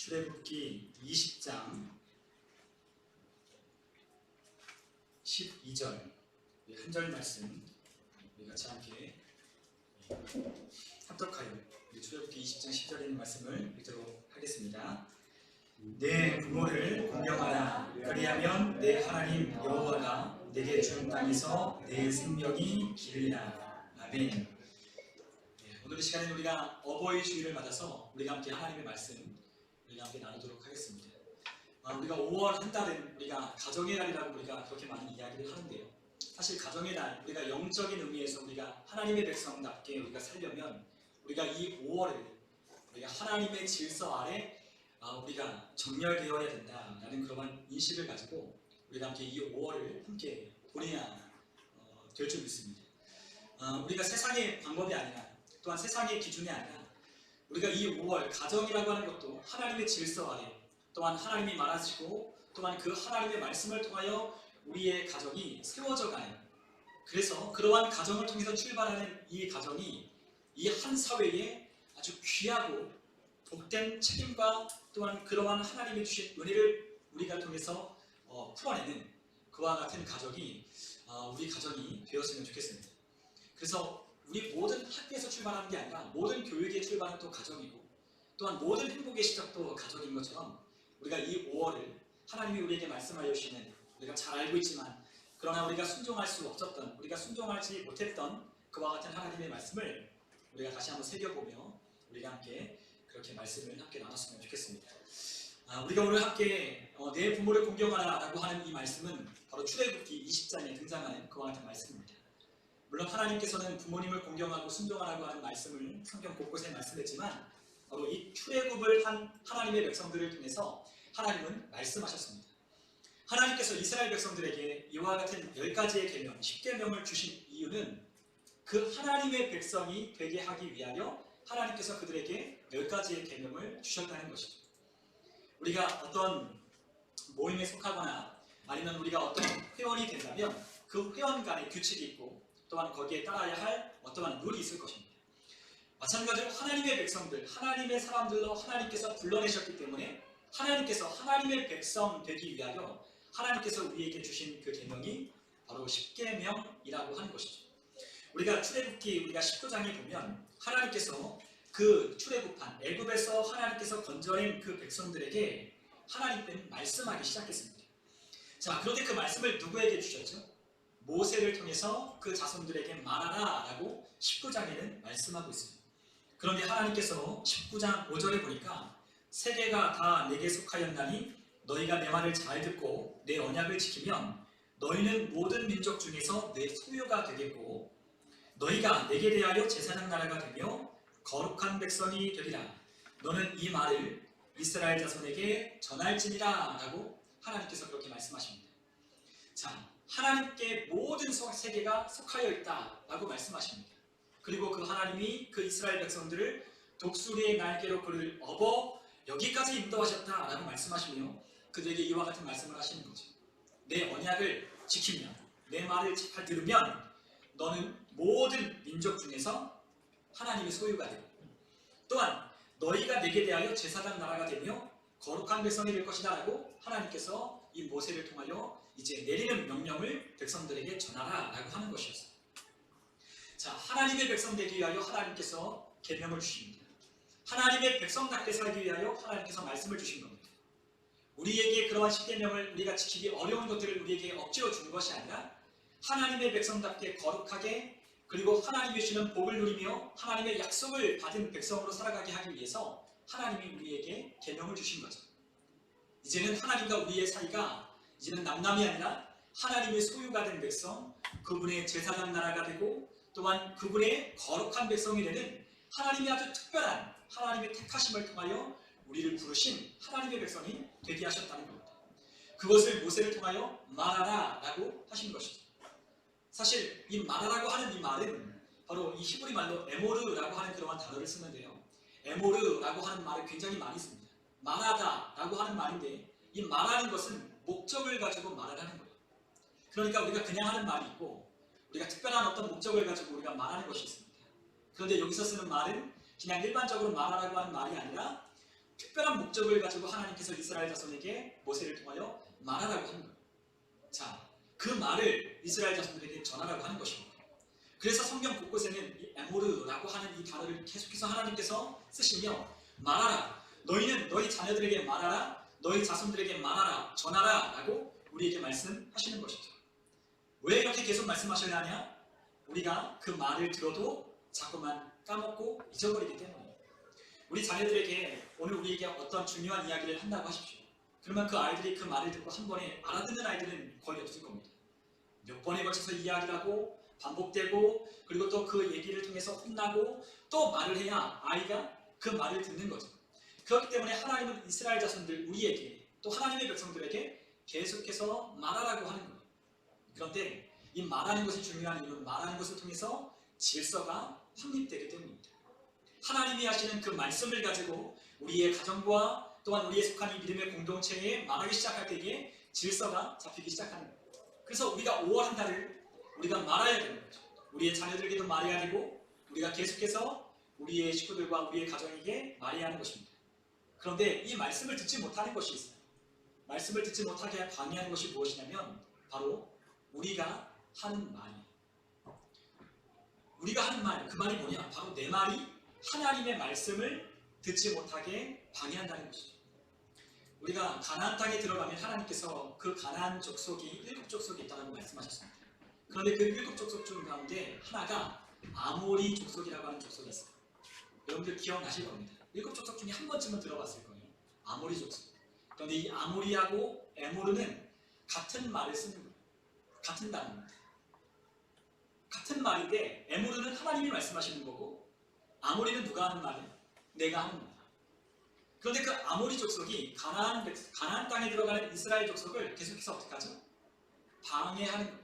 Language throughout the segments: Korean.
출애굽기 20장 12절 한 절 말씀 우리 같이 함께 합독하여 출애굽기 20장 10절에 있는 말씀을 읽도록 하겠습니다. 내 부모를 공경하라. 그리하면 내 하나님 여호와가 내게 준 땅에서 내 생명이 길리라. 아멘. 오늘 이 시간에 우리가 어버이 주일을 맞아서 우리가 함께 하나님의 말씀 우리가 함께 나누도록 하겠습니다. 우리가 5월 한 달은 우리가 가정의 달이라고 우리가 그렇게 많은 이야기를 하는데요. 사실 가정의 달, 우리가 영적인 의미에서 우리가 하나님의 백성답게 우리가 살려면 우리가 이 5월을 우리가 하나님의 질서 아래 우리가 정렬되어야 된다라는 그런 인식을 가지고 우리가 함께 이 5월을 함께 보내야 될 줄 믿습니다. 우리가 세상의 방법이 아니라 또한 세상의 기준이 아니라 우리가 이 5월 가정이라고 하는 것도 하나님의 질서 아래 또한 하나님이 말하시고 또한 그 하나님의 말씀을 통하여 우리의 가정이 세워져 가는, 그래서 그러한 가정을 통해서 출발하는 이 가정이 이 한 사회에 아주 귀하고 복된 책임과 또한 그러한 하나님이 주신 은혜를 우리가 통해서 풀어내는 그와 같은 가정이 우리 가정이 되었으면 좋겠습니다. 그래서 우리 모든 학교에서 출발하는 게 아니라 모든 교육의 출발은 또 가정이고 또한 모든 행복의 시작도 가정인 것처럼 우리가 이 5월을 하나님이 우리에게 말씀하여 주시는, 우리가 잘 알고 있지만 그러나 우리가 순종할 수 없었던, 우리가 순종하지 못했던 그와 같은 하나님의 말씀을 우리가 다시 한번 새겨보며 우리가 함께 그렇게 말씀을 함께 나눴으면 좋겠습니다. 우리가 오늘 함께 내 부모를 공경하라 라고 하는 이 말씀은 바로 출애굽기 20장에 등장하는 그와 같은 말씀입니다. 물론 하나님께서는 부모님을 공경하고 순종하라고 하는 말씀을 성경 곳곳에 말씀했지만 바로 이 출애굽을 한 하나님의 백성들을 통해서 하나님은 말씀하셨습니다. 하나님께서 이스라엘 백성들에게 이와 같은 10가지의 계명, 10계명을 주신 이유는 그 하나님의 백성이 되게 하기 위하여 하나님께서 그들에게 10가지의 계명을 주셨다는 것이죠. 우리가 어떤 모임에 속하거나 아니면 우리가 어떤 회원이 된다면 그 회원 간의 규칙이 있고 또한 거기에 따라야 할 어떠한 룰이 있을 것입니다. 마찬가지로 하나님의 백성들, 하나님의 사람들로 하나님께서 불러내셨기 때문에 하나님께서 하나님의 백성 되기 위하여 하나님께서 우리에게 주신 그 계명이 바로 10계명이라고 하는 것이죠. 우리가 출애굽기 우리가 19장에 보면 하나님께서 그 출애굽한 애굽에서 하나님께서 건져낸 그 백성들에게 하나님께는 말씀하기 시작했습니다. 자, 그런데 그 말씀을 누구에게 주셨죠? 모세를 통해서 그 자손들에게 말하라 라고 19장에는 말씀하고 있습니다. 그런데 하나님께서 19장 5절에 보니까 세계가 다 내게 속하였나니 너희가 내 말을 잘 듣고 내 언약을 지키면 너희는 모든 민족 중에서 내 소유가 되겠고 너희가 내게 대하여 제사장 나라가 되며 거룩한 백성이 되리라. 너는 이 말을 이스라엘 자손에게 전할지니라 라고 하나님께서 그렇게 말씀하십니다. 자, 하나님께 모든 세계가 속하여 있다 라고 말씀하십니다. 그리고 그 하나님이 그 이스라엘 백성들을 독수리의 날개로 그를 업어 여기까지 인도하셨다 라고 말씀하시며 그들에게 이와 같은 말씀을 하시는 거죠. 내 언약을 지키면, 내 말을 잘 들으면 너는 모든 민족 중에서 하나님의 소유가 되고 또한 너희가 내게 대하여 제사장 나라가 되며 거룩한 백성이 될 것이다 라고 하나님께서 이 모세를 통하여 이제 내리는 명령을 백성들에게 전하라 라고 하는 것이었어요. 자, 하나님의 백성 되기 위하여 하나님께서 계명을 주십니다. 하나님의 백성답게 살기 위하여 하나님께서 말씀을 주신 겁니다. 우리에게 그러한 10계명을 우리가 지키기 어려운 것들을 우리에게 억지로 준 것이 아니라 하나님의 백성답게 거룩하게 그리고 하나님이 주시는 복을 누리며 하나님의 약속을 받은 백성으로 살아가게 하기 위해서 하나님이 우리에게 계명을 주신 거죠. 이제는 하나님과 우리의 사이가 이제는 남남이 아니라 하나님의 소유가 된 백성, 그분의 제사장 나라가 되고 또한 그분의 거룩한 백성이 되는 하나님의 아주 특별한 하나님의 택하심을 통하여 우리를 부르신 하나님의 백성이 되게 하셨다는 겁니다. 그것을 모세를 통하여 말하라 라고 하신 것이죠. 사실 이 말하라고 하는 이 말은 바로 이 히브리 말로 에모르라고 하는 그러한 단어를 쓰는데요. 에모르라고 하는 말을 굉장히 많이 씁니다. 말하다 라고 하는 말인데 이 말하는 것은 목적을 가지고 말을 하는 거예요. 그러니까 우리가 그냥 하는 말이 있고 우리가 특별한 어떤 목적을 가지고 우리가 말하는 것이 있습니다. 그런데 여기서 쓰는 말은 그냥 일반적으로 말하라고 하는 말이 아니라 특별한 목적을 가지고 하나님께서 이스라엘 자손에게 모세를 통하여 말하라고 하는 거예요. 자, 그 말을 이스라엘 자손들에게 전하라고 하는 것입니다. 그래서 성경 곳곳에는 이 에모르라고 하는 이 단어를 계속해서 하나님께서 쓰시며 말하라, 너희는 너희 자녀들에게 말하라, 너희 자손들에게 말하라, 전하라 라고 우리에게 말씀하시는 것이죠. 왜 이렇게 계속 말씀하셔야 하냐? 우리가 그 말을 들어도 자꾸만 까먹고 잊어버리기 때문에. 우리 자녀들에게 오늘 우리에게 어떤 중요한 이야기를 한다고 하십시오. 그러면 그 아이들이 그 말을 듣고 한 번에 알아듣는 아이들은 거의 없을 겁니다. 몇 번에 걸쳐서 이야기를 하고 반복되고, 그리고 또 그 얘기를 통해서 혼나고 또 말을 해야 아이가 그 말을 듣는 거죠. 그렇기 때문에 하나님은 이스라엘 자손들, 우리에게, 또 하나님의 백성들에게 계속해서 말하라고 하는 거예요. 그런데 이 말하는 것이 중요한 이유는 말하는 것을 통해서 질서가 확립되기 때문입니다. 하나님이 하시는 그 말씀을 가지고 우리의 가정과 또한 우리의 속한 이 믿음의 공동체에 말하기 시작할 때에 질서가 잡히기 시작하는 거예요. 그래서 우리가 5월 한 달을 우리가 말아야 되는 거죠. 우리의 자녀들에게도 말해야 되고, 우리가 계속해서 우리의 식구들과 우리의 가정에게 말해야 하는 것입니다. 그런데 이 말씀을 듣지 못하는 것이 있어요. 말씀을 듣지 못하게 방해하는 것이 무엇이냐면 바로 우리가 하는 말이에요. 우리가 하는 말, 그 말이 뭐냐? 바로 내 말이 하나님의 말씀을 듣지 못하게 방해한다는 것이죠. 우리가 가나안 땅에 들어가면 하나님께서 그 가나안 족속이 7 족속이 있다고 말씀하셨습니다. 그런데 그 7 족속 중 가운데 하나가 아모리 족속이라고 하는 족속이 있어요. 여러분들 기억나실 겁니다. 7 족속 중에 한 번쯤은 들어봤을 거예요. 아모리 족속. 그런데 이 아모리하고 에모르는 같은 말을 쓰는 거예요. 같은 단어입니다. 같은 말인데 에모르는 하나님이 말씀하시는 거고, 아모리는 누가 하는 말이에요? 내가 하는 말. 그런데 그 아모리 족속이 가나안 땅에 들어가는 이스라엘 족속을 계속해서 어떻게 하죠? 방해하는 거예요.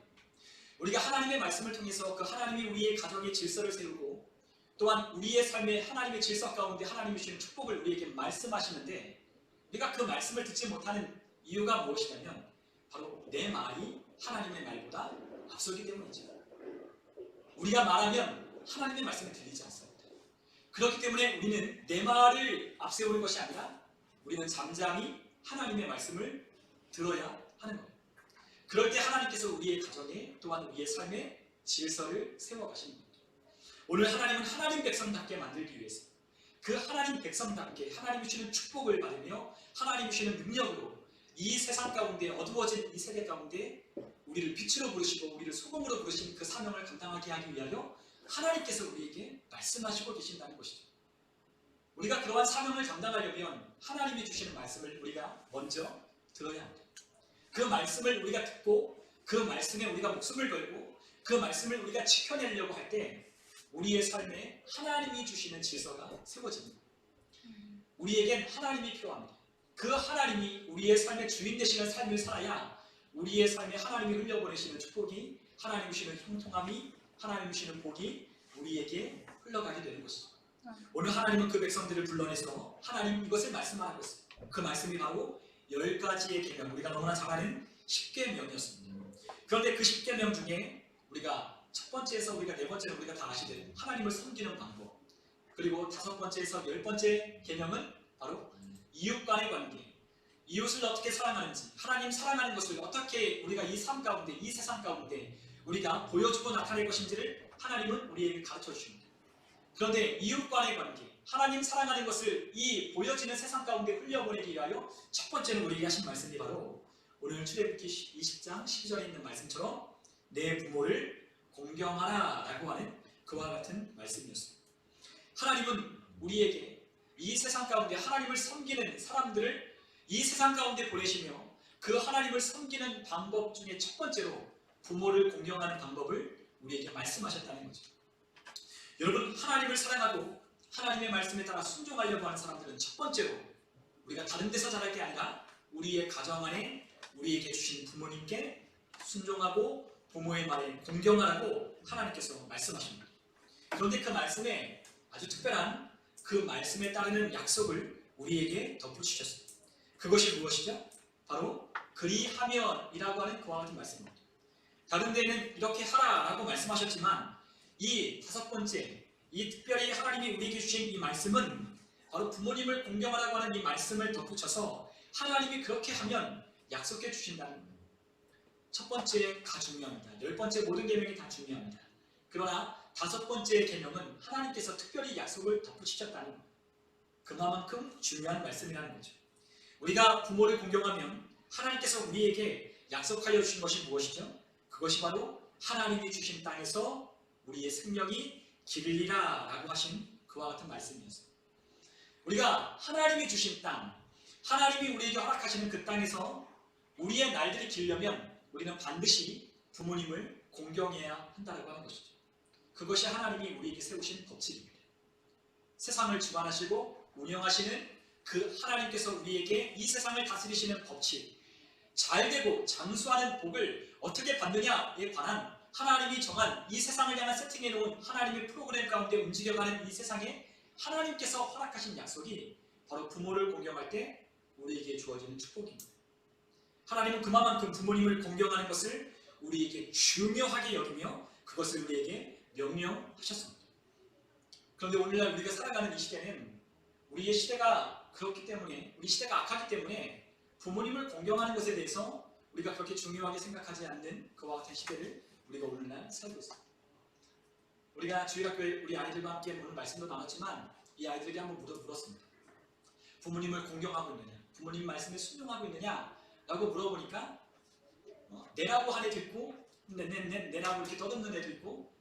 우리가 하나님의 말씀을 통해서 그 하나님이 우리의 가정의 질서를 세우고, 또한 우리의 삶의 하나님의 질서 가운데 하나님이 주시는 축복을 우리에게 말씀하시는데, 우리가 그 말씀을 듣지 못하는 이유가 무엇이냐면 바로 내 말이 하나님의 말보다 앞서기 때문이죠. 우리가 말하면 하나님의 말씀이 들리지 않습니다. 그렇기 때문에 우리는 내 말을 앞세우는 것이 아니라 우리는 잠잠히 하나님의 말씀을 들어야 하는 거예요. 그럴 때 하나님께서 우리의 가정에, 또한 우리의 삶에 질서를 세워가시는 겁니다. 오늘 하나님은 하나님 백성답게 만들기 위해서 그 하나님 백성답게 하나님이 주시는 축복을 받으며 하나님이 주시는 능력으로 이 세상 가운데, 어두워진 이 세계 가운데 우리를 빛으로 부르시고 우리를 소금으로 부르신 그 사명을 감당하게 하기 위하여 하나님께서 우리에게 말씀하시고 계신다는 것이죠. 우리가 그러한 사명을 감당하려면 하나님이 주시는 말씀을 우리가 먼저 들어야 합니다. 그 말씀을 우리가 듣고 그 말씀에 우리가 목숨을 걸고 그 말씀을 우리가 지켜내려고 할 때 우리의 삶에 하나님이 주시는 질서가 세워집니다. 우리에겐 하나님이 필요합니다. 그 하나님이 우리의 삶의 주인 되시는 삶을 살아야 우리의 삶에 하나님이 흘려보내시는 축복이, 하나님이 주시는 형통함이, 하나님이 주시는 복이 우리에게 흘러가게 되는 것이죠. 오늘 하나님은 그 백성들을 불러내서 하나님 이것을 말씀하고 있어요. 그 말씀이 바로 10가지의 계명, 우리가 너무나 잘 아는 10계명이었습니다. 그런데 그 10계명 중에 우리가 첫 번째에서 우리가 네 번째로 우리가 다 아시는 하나님을 섬기는 방법, 그리고 5번째에서 10번째 계명은 바로 이웃 간의 관계, 이웃을 어떻게 사랑하는지, 하나님 사랑하는 것을 어떻게 우리가 이 삶 가운데, 이 세상 가운데 우리가 보여주고 나타낼 것인지를 하나님은 우리에게 가르쳐 주십니다. 그런데 이웃 간의 관계, 하나님 사랑하는 것을 이 보여지는 세상 가운데 흘려보내기 위하여 첫 번째는 우리에게 하신 말씀이 바로 오늘 출애굽기 20장 12절에 있는 말씀처럼 내 부모를 공경하라 라고 하는 그와 같은 말씀이었습니다. 하나님은 우리에게 이 세상 가운데 하나님을 섬기는 사람들을 이 세상 가운데 보내시며 그 하나님을 섬기는 방법 중에 첫 번째로 부모를 공경하는 방법을 우리에게 말씀하셨다는 거죠. 여러분, 하나님을 사랑하고 하나님의 말씀에 따라 순종하려고 하는 사람들은 첫 번째로 우리가 다른 데서 자랄 게 아니라 우리의 가정 안에 우리에게 주신 부모님께 순종하고 부모의 말에 공경하라고 하나님께서 말씀하십니다. 그런데 그 말씀에 아주 특별한 그 말씀에 따르는 약속을 우리에게 덧붙이셨습니다. 그것이 무엇이죠? 바로 그리하면이라고 하는 그와 같은 말씀입니다. 다른 데는 이렇게 하라라고 말씀하셨지만 이 5번째, 이 특별히 하나님이 우리에게 주신 이 말씀은 바로 부모님을 공경하라고 하는 이 말씀을 덧붙여서 하나님이 그렇게 하면 약속해 주신다는 거예요. 첫 번째가 중요합니다. 10번째 모든 계명이 다 중요합니다. 그러나 5번째 계명은 하나님께서 특별히 약속을 덧붙이셨다는 거예요. 그만큼 중요한 말씀이라는 거죠. 우리가 부모를 공경하면 하나님께서 우리에게 약속하여 주신 것이 무엇이죠? 그것이 바로 하나님이 주신 땅에서 우리의 생명이 기르리라 라고 하신 그와 같은 말씀이었어요. 우리가 하나님이 주신 땅, 하나님이 우리에게 허락하시는 그 땅에서 우리의 날들이 길려면 우리는 반드시 부모님을 공경해야 한다고 하는 것이죠. 그것이 하나님이 우리에게 세우신 법칙입니다. 세상을 주관하시고 운영하시는 그 하나님께서 우리에게 이 세상을 다스리시는 법칙, 잘되고 장수하는 복을 어떻게 받느냐에 관한 하나님이 정한 이 세상을 향한 세팅해 놓은 하나님의 프로그램 가운데 움직여가는 이 세상에 하나님께서 허락하신 약속이 바로 부모를 공경할 때 우리에게 주어지는 축복입니다. 하나님은 그만큼 부모님을 공경하는 것을 우리에게 중요하게 여기며 그것을 우리에게 명령하셨습니다. 그런데 오늘날 우리가 살아가는 이 시대는 우리의 시대가 그렇기 때문에, 우리 시대가 악하기 때문에 부모님을 공경하는 것에 대해서 우리가 그렇게 중요하게 생각하지 않는 그와 같은 시대를 우리가 오늘날 살고 있습니다. 우리가 주일학교에 우리 아이들과 함께 오늘 말씀도 나눴지만 이 아이들에게 한번 물었습니다. 부모님을 공경하고 있느냐, 부모님 말씀에 순종하고 있느냐 라고 물어보니까 네라고 한 애도 있고 네라고 이렇게 떠듬는 애도 있고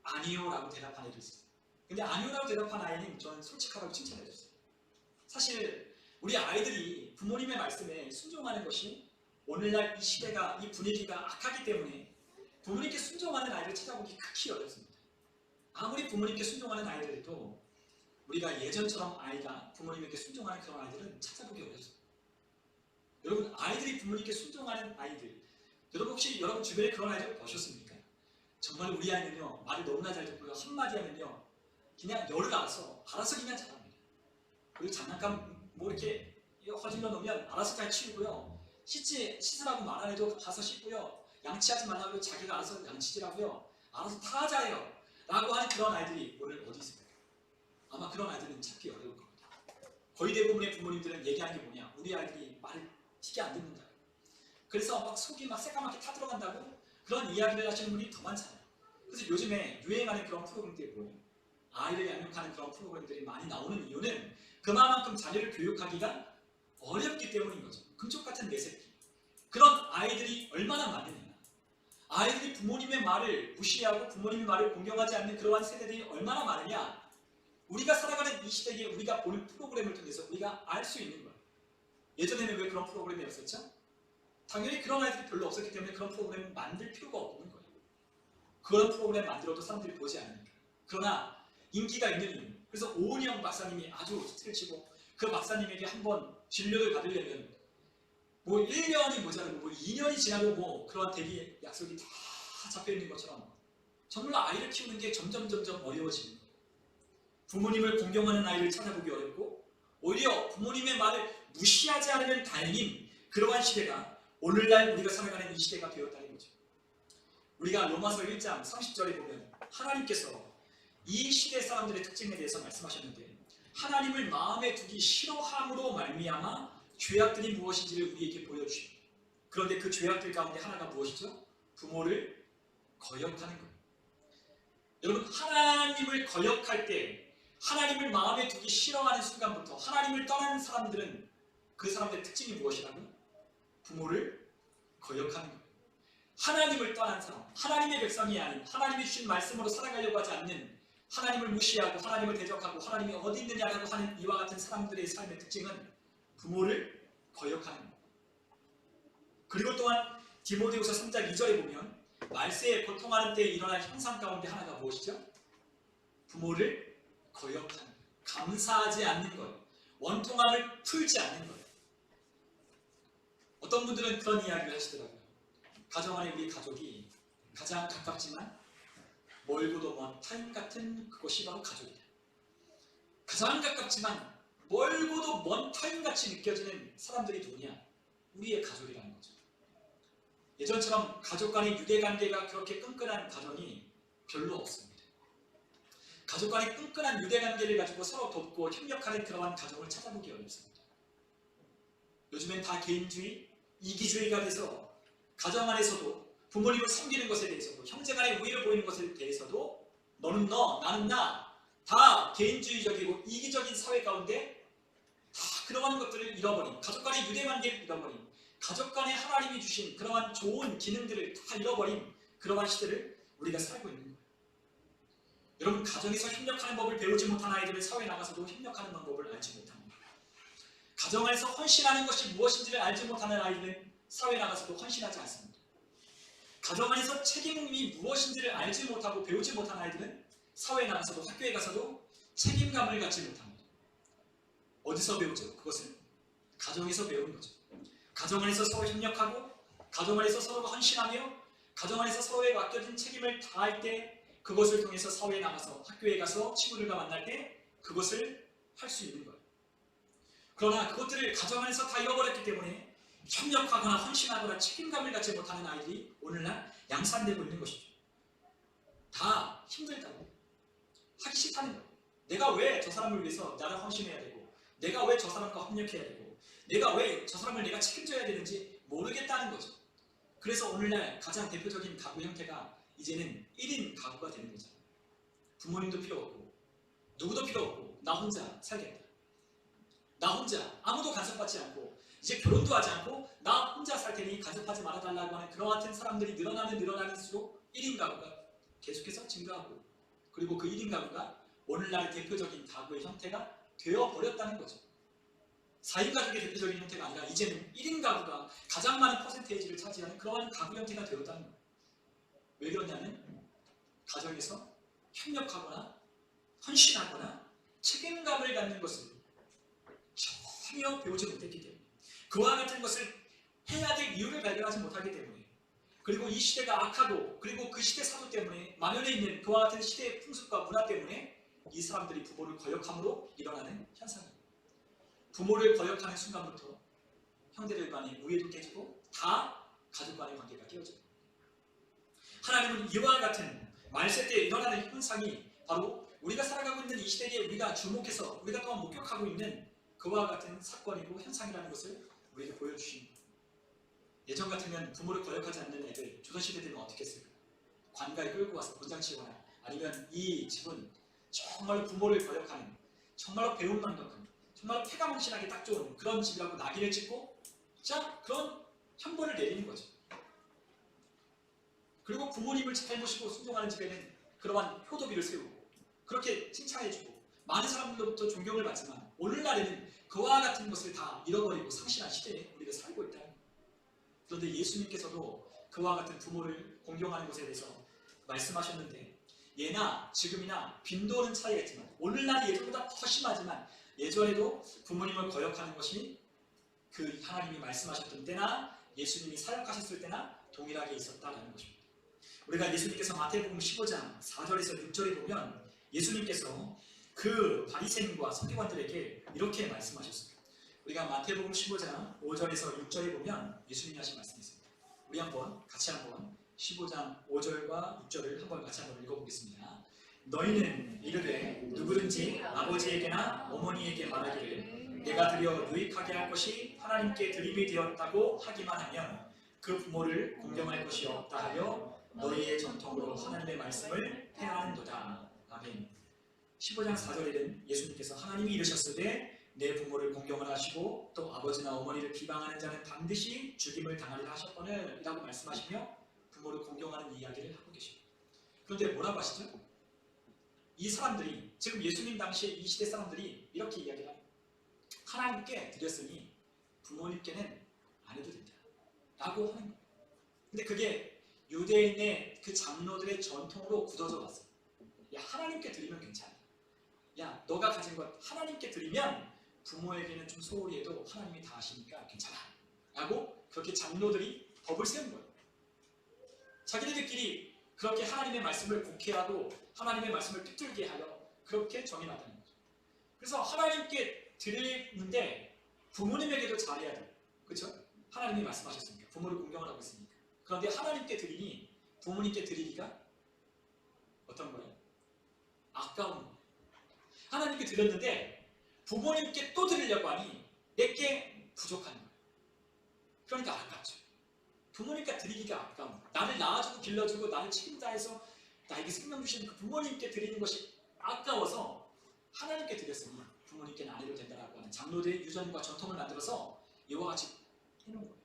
아니요 라고 대답한 애도 있어요. 근데 아니요 라고 대답한 아이는 저는 솔직하다고 칭찬해 줬어요. 사실 우리 아이들이 부모님의 말씀에 순종하는 것이 오늘날 이 시대가, 이 분위기가 악하기 때문에 부모님께 순종하는 아이를 찾아보기 극히 어렵습니다. 아무리 부모님께 순종하는 아이들도 우리가 예전처럼 아이가 부모님에게 순종하는 그런 아이들은 찾아보기 어렵습니다. 여러분, 아이들이 부모님께 순종하는 아이들, 여러분 혹시 여러분 주변에 그런 아이들 보셨습니까? 정말 우리 아이는요, 말을 너무나 잘 듣고요, 한마디 하면요 그냥 열을 알아서 그냥 잘합니다. 그리고 장난감 뭐 이렇게 허질러 놓으면 알아서 잘 치우고요, 씻으라고 말 안 해도 가서 씻고요, 양치하지 말라고 자기가 알아서 양치지라고요, 알아서 다 잘해요 라고 하는 그런 아이들이 오늘 어디 있습니까? 아마 그런 아이들은 찾기 어려울 겁니다. 거의 대부분의 부모님들은 얘기하는 게 뭐냐, 우리 아이들이 말을 되게 안 듣는다, 그래서 막 속이 막 새까맣게 타들어간다고 그런 이야기를 하시는 분이 더 많잖아요. 그래서 요즘에 유행하는 그런 프로그램들이 뭐예요? 아이를 양육하는 그런 프로그램들이 많이 나오는 이유는 그만큼 자녀를 교육하기가 어렵기 때문인 거죠. 금쪽 같은 내 새끼, 그런 아이들이 얼마나 많으냐, 아이들이 부모님의 말을 무시하고 부모님의 말을 공경하지 않는 그러한 세대들이 얼마나 많으냐, 우리가 살아가는 이 시대에 우리가 보는 프로그램을 통해서 우리가 알 수 있는 거예요. 예전에는 왜 그런 프로그램이 없었죠? 당연히 그런 아이들이 별로 없었기 때문에 그런 프로그램을 만들 필요가 없는 거예요. 그런 프로그램 만들어도 사람들이 보지 않으니까. 그러나 인기가 있는 이유, 그래서 오은영 박사님이 아주 히트를 치고 그 박사님에게 한번 진료를 받으려면 뭐 1년이 모자라고 뭐 2년이 지나고 뭐 그런 대기 약속이 다 잡혀있는 것처럼 정말 아이를 키우는 게 점점 어려워지는 거예요. 부모님을 공경하는 아이를 찾아보기 어렵고 오히려 부모님의 말을 무시하지 않으면 다행인 그러한 시대가 오늘날 우리가 살아가는 이 시대가 되었다는 거죠. 우리가 로마서 1장 30절에 보면 하나님께서 이 시대 사람들의 특징에 대해서 말씀하셨는데, 하나님을 마음에 두기 싫어함으로 말미암아 죄악들이 무엇인지를 우리에게 보여주십니다. 그런데 그 죄악들 가운데 하나가 무엇이죠? 부모를 거역하는 거예요. 여러분, 하나님을 거역할 때, 하나님을 마음에 두기 싫어하는 순간부터 하나님을 떠나는 사람들은 그 사람들의 특징이 무엇이라고요? 부모를 거역하는 거예요. 하나님을 떠난 사람, 하나님의 백성이 아닌, 하나님이 주신 말씀으로 살아가려고 하지 않는, 하나님을 무시하고 하나님을 대적하고 하나님이 어디 있느냐라고 하는 이와 같은 사람들의 삶의 특징은 부모를 거역하는 거예요. 그리고 또한 디모데후서 3장 2절에 보면 말세에 고통하는 때에 일어날 형상 가운데 하나가 무엇이죠? 부모를 거역하는 거예요. 감사하지 않는 거예요. 원통함을 풀지 않는 거예요. 어떤 분들은 그런 이야기를 하시더라고요. 가정 안에 우리 가족이 가장 가깝지만 멀고도 먼 타인 같은 그것이 바로 가족이다. 가장 가깝지만 멀고도 먼 타인같이 느껴지는 사람들이 누구냐? 우리의 가족이라는 거죠. 예전처럼 가족 간의 유대관계가 그렇게 끈끈한 가정이 별로 없습니다. 가족 간의 끈끈한 유대 관계를 가지고 서로 돕고 협력하는 그러한 가정을 찾아보기 어렵습니다. 요즘엔 다 개인주의, 이기주의가 돼서 가정 안에서도 부모님을 섬기는 것에 대해서도 형제간의 우애를 보이는 것에 대해서도 너는 너, 나는 나, 다 개인주의적이고 이기적인 사회 가운데 다 그러한 것들을 잃어버린, 가족 간의 유대 관계를 잃어버린, 가족 간에 하나님이 주신 그러한 좋은 기능들을 다 잃어버린 그러한 시대를 우리가 살고 있는 거예요. 여러분, 가정에서 협력하는 법을 배우지 못한 아이들은 사회에 나가서도 협력하는 방법을 알지 못합니다. 가정 안에서 헌신하는 것이 무엇인지를 알지 못하는 아이들은 사회에 나가서도 헌신하지 않습니다. 가정 안에서 책임이 무엇인지를 알지 못하고 배우지 못한 아이들은 사회에 나가서도 학교에 가서도 책임감을 갖지 못합니다. 어디서 배우죠? 그것을 가정에서 배우는 거죠. 가정 안에서 서로 협력하고 가정 안에서 서로가 헌신하며 가정 안에서 서로에 맡겨진 책임을 다할 때 그것을 통해서 사회에 나가서 학교에 가서 친구들과 만날 때 그것을 할 수 있는 거예요. 그러나 그것들을 가정 안에서 다 잃어버렸기 때문에 협력하거나 헌신하거나 책임감을 갖지 못하는 아이들이 오늘날 양산되고 있는 것이죠. 다 힘들다고, 하기 싫다는 거예요. 내가 왜 저 사람을 위해서 나를 헌신해야 되고, 내가 왜 저 사람과 협력해야 되고, 내가 왜 저 사람을 내가 책임져야 되는지 모르겠다는 거죠. 그래서 오늘날 가장 대표적인 가구 형태가 이제는 1인 가구가 되는 거잖아요. 부모님도 필요 없고 누구도 필요 없고 나 혼자 살겠다. 나 혼자 아무도 간섭받지 않고 이제 결혼도 하지 않고 나 혼자 살 테니 간섭하지 말아달라고 하는 그와 같은 사람들이 늘어날수록 1인 가구가 계속해서 증가하고, 그리고 그 1인 가구가 오늘날의 대표적인 가구의 형태가 되어버렸다는 거죠. 4인 가족의 대표적인 형태가 아니라 이제는 1인 가구가 가장 많은 퍼센테이지를 차지하는 그러한 가구 형태가 되었다는 거예요. 왜 그러냐면 가정에서 협력하거나 헌신하거나 책임감을 갖는 것을 전혀 배우지 못했기 때문에, 그와 같은 것을 해야 될 이유를 발견하지 못하기 때문에, 그리고 이 시대가 악하고 그리고 그 시대 사도 때문에 만연해 있는 그와 같은 시대의 풍습과 문화 때문에 이 사람들이 부모를 거역함으로 일어나는 현상입니다. 부모를 거역하는 순간부터 형제들 간의 우애도 깨지고 다 가족 간의 관계가 깨어져요. 하나님은 이와 같은 말세 때 일어나는 현상이 바로 우리가 살아가고 있는 이 시대에 우리가 주목해서 우리가 또한 목격하고 있는 그와 같은 사건이고 현상이라는 것을 우리에게 보여주십니다. 예전 같으면 부모를 거역하지 않는 애들, 조선시대 때는 어떻게 했을까? 관가에 끌고 와서 권장치거나, 아니면 이 집은 정말로 부모를 거역하는, 정말로 배은망덕한, 정말로 패가망신하기 딱 좋은 그런 집이라고 낙인을 찍고 자, 그런 형벌을 내리는 거죠. 그리고 부모님을 잘 모시고 순종하는 집에는 그러한 효도비를 세우고 그렇게 칭찬해주고 많은 사람들로부터 존경을 받지만, 오늘날에는 그와 같은 것을 다 잃어버리고 상실한 시대에 우리가 살고 있다는 거예요. 그런데 예수님께서도 그와 같은 부모를 공경하는 것에 대해서 말씀하셨는데, 예나 지금이나 빈도는 차이가 있지만 오늘날이 예전보다 더 심하지만 예전에도 부모님을 거역하는 것이 그 하나님이 말씀하셨던 때나 예수님이 사역하셨을 때나 동일하게 있었다는 것입니다. 우리가 예수님께서 마태복음 15장 4절에서 6절에 보면 예수님께서 그 바리새인과 서기관들에게 이렇게 말씀하셨습니다. 우리가 마태복음 15장 5절에서 6절에 보면 예수님이 하신 말씀이 있습니다. 우리 같이 한번 15장 5절과 6절을 같이 한번 읽어보겠습니다. 너희는 이르되 누구든지 아버지에게나 어머니에게 말하기를 내가 드려 유익하게 할 것이 하나님께 드림이 되었다고 하기만 하면 그 부모를 공경할 것이 없다 하여 너희의 전통으로 하나님의 말씀을 폐하는도다. 아멘. 15장 4절에는 예수님께서 하나님이 이르셨을 때 내 부모를 공경을 하시고 또 아버지나 어머니를 비방하는 자는 반드시 죽임을 당하리라 하셨거늘 이라고 말씀하시며 부모를 공경하는 이야기를 하고 계십니다. 그런데 뭐라고 하시죠? 이 사람들이, 지금 예수님 당시에 이 시대 사람들이 이렇게 이야기를 합니다. 하나님께 드렸으니 부모님께는 안 해도 된다 라고 하는 거예요. 근데 그게 유대인의 그 장로들의 전통으로 굳어져 왔어요. 야, 하나님께 드리면 괜찮아. 야, 너가 가진 것 하나님께 드리면 부모에게는 좀 소홀히 해도 하나님이 다 아시니까 괜찮아 라고 그렇게 장로들이 법을 세운 거예요. 자기네들끼리 그렇게 하나님의 말씀을 곡해하고 하나님의 말씀을 삐뚤게 하여 그렇게 정해놨다는 거죠. 그래서 하나님께 드리는데 부모님에게도 잘해야 돼요. 그렇죠? 하나님이 말씀하셨으니까 부모를 공경을 하고 있으니까. 그런데 하나님께 드리니 부모님께 드리기가 어떤 거예요? 아까운 거예요. 하나님께 드렸는데 부모님께 또 드리려고 하니 내게 부족한 거예요. 그러니까 아깝죠. 부모님께 드리기가 아까운 거예요. 나를 낳아주고 길러주고 나를 책임다해서 나에게 생명 주시는 그 부모님께 드리는 것이 아까워서 하나님께 드렸으니 부모님께는 아니로 된다라고 하는 장로들의 유전과 전통을 만들어서 이와 같이 해놓은 거예요.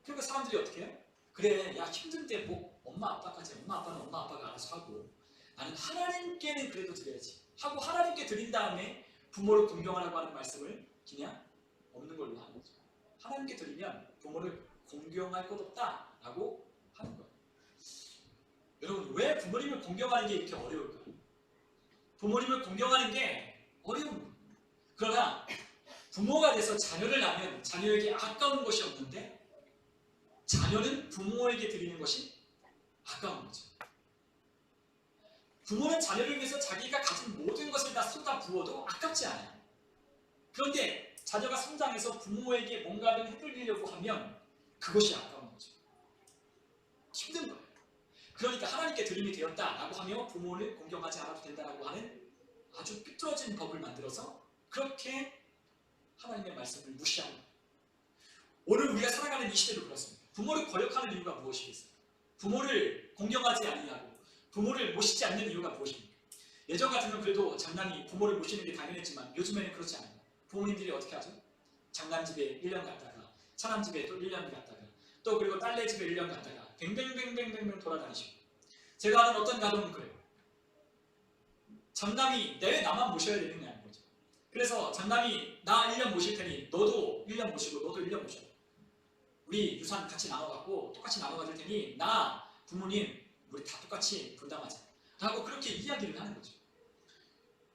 그러니까 사람들이 어떻게 해요? 그래, 야 힘든데 뭐 엄마 아빠까지, 엄마 아빠는 엄마 아빠가 알아서 하고 나는 하나님께는 그래도 드려야지 하고 하나님께 드린 다음에 부모를 공경하라고 하는 말씀을 그냥 없는 걸로 하는 거죠. 하나님께 드리면 부모를 공경할 것 없다라고 하는 거예요. 여러분, 왜 부모님을 공경하는 게 이렇게 어려울까요? 부모님을 공경하는 게 어려운 거예요. 그러나 부모가 돼서 자녀를 낳으면 자녀에게 아까운 것이 없는데 자녀는 부모에게 드리는 것이 아까운 거죠. 부모는 자녀를 위해서 자기가 가진 모든 것을 다 쏟아 부어도 아깝지 않아요. 그런데 자녀가 성장해서 부모에게 뭔가를 해드리려고 하면 그것이 아까운 거죠. 힘든 거예요. 그러니까 하나님께 드림이 되었다라고 하며 부모를 공경하지 않아도 된다라고 하는 아주 삐뚤어진 법을 만들어서 그렇게 하나님의 말씀을 무시하는 거예요. 오늘 우리가 살아가는 이 시대도 그렇습니다. 부모를 거역하는 이유가 무엇이겠어요? 부모를 공경하지 아니하고 부모를 모시지 않는 이유가 무엇입니까? 예전 같으면 그래도 장남이 부모를 모시는 게 당연했지만 요즘에는 그렇지 않아요. 부모님들이 어떻게 하죠? 장남집에 1년 갔다가 차남집에 또 1년 갔다가 또 그리고 딸네 집에 1년 갔다가 뱅뱅뱅뱅뱅 돌아다니시고, 제가 아는 어떤 가정은 그래요. 장남이 내 나만 모셔야 되는 게 아닌 거죠. 그래서 장남이 나 1년 모실 테니 너도 1년 모시고 너도 1년 모셔. 우리 유산 같이 나눠갖고 똑같이 나눠 가질 테니 나 부모님 우리 다 똑같이 분담하자 라고 그렇게 이야기를 하는 거죠.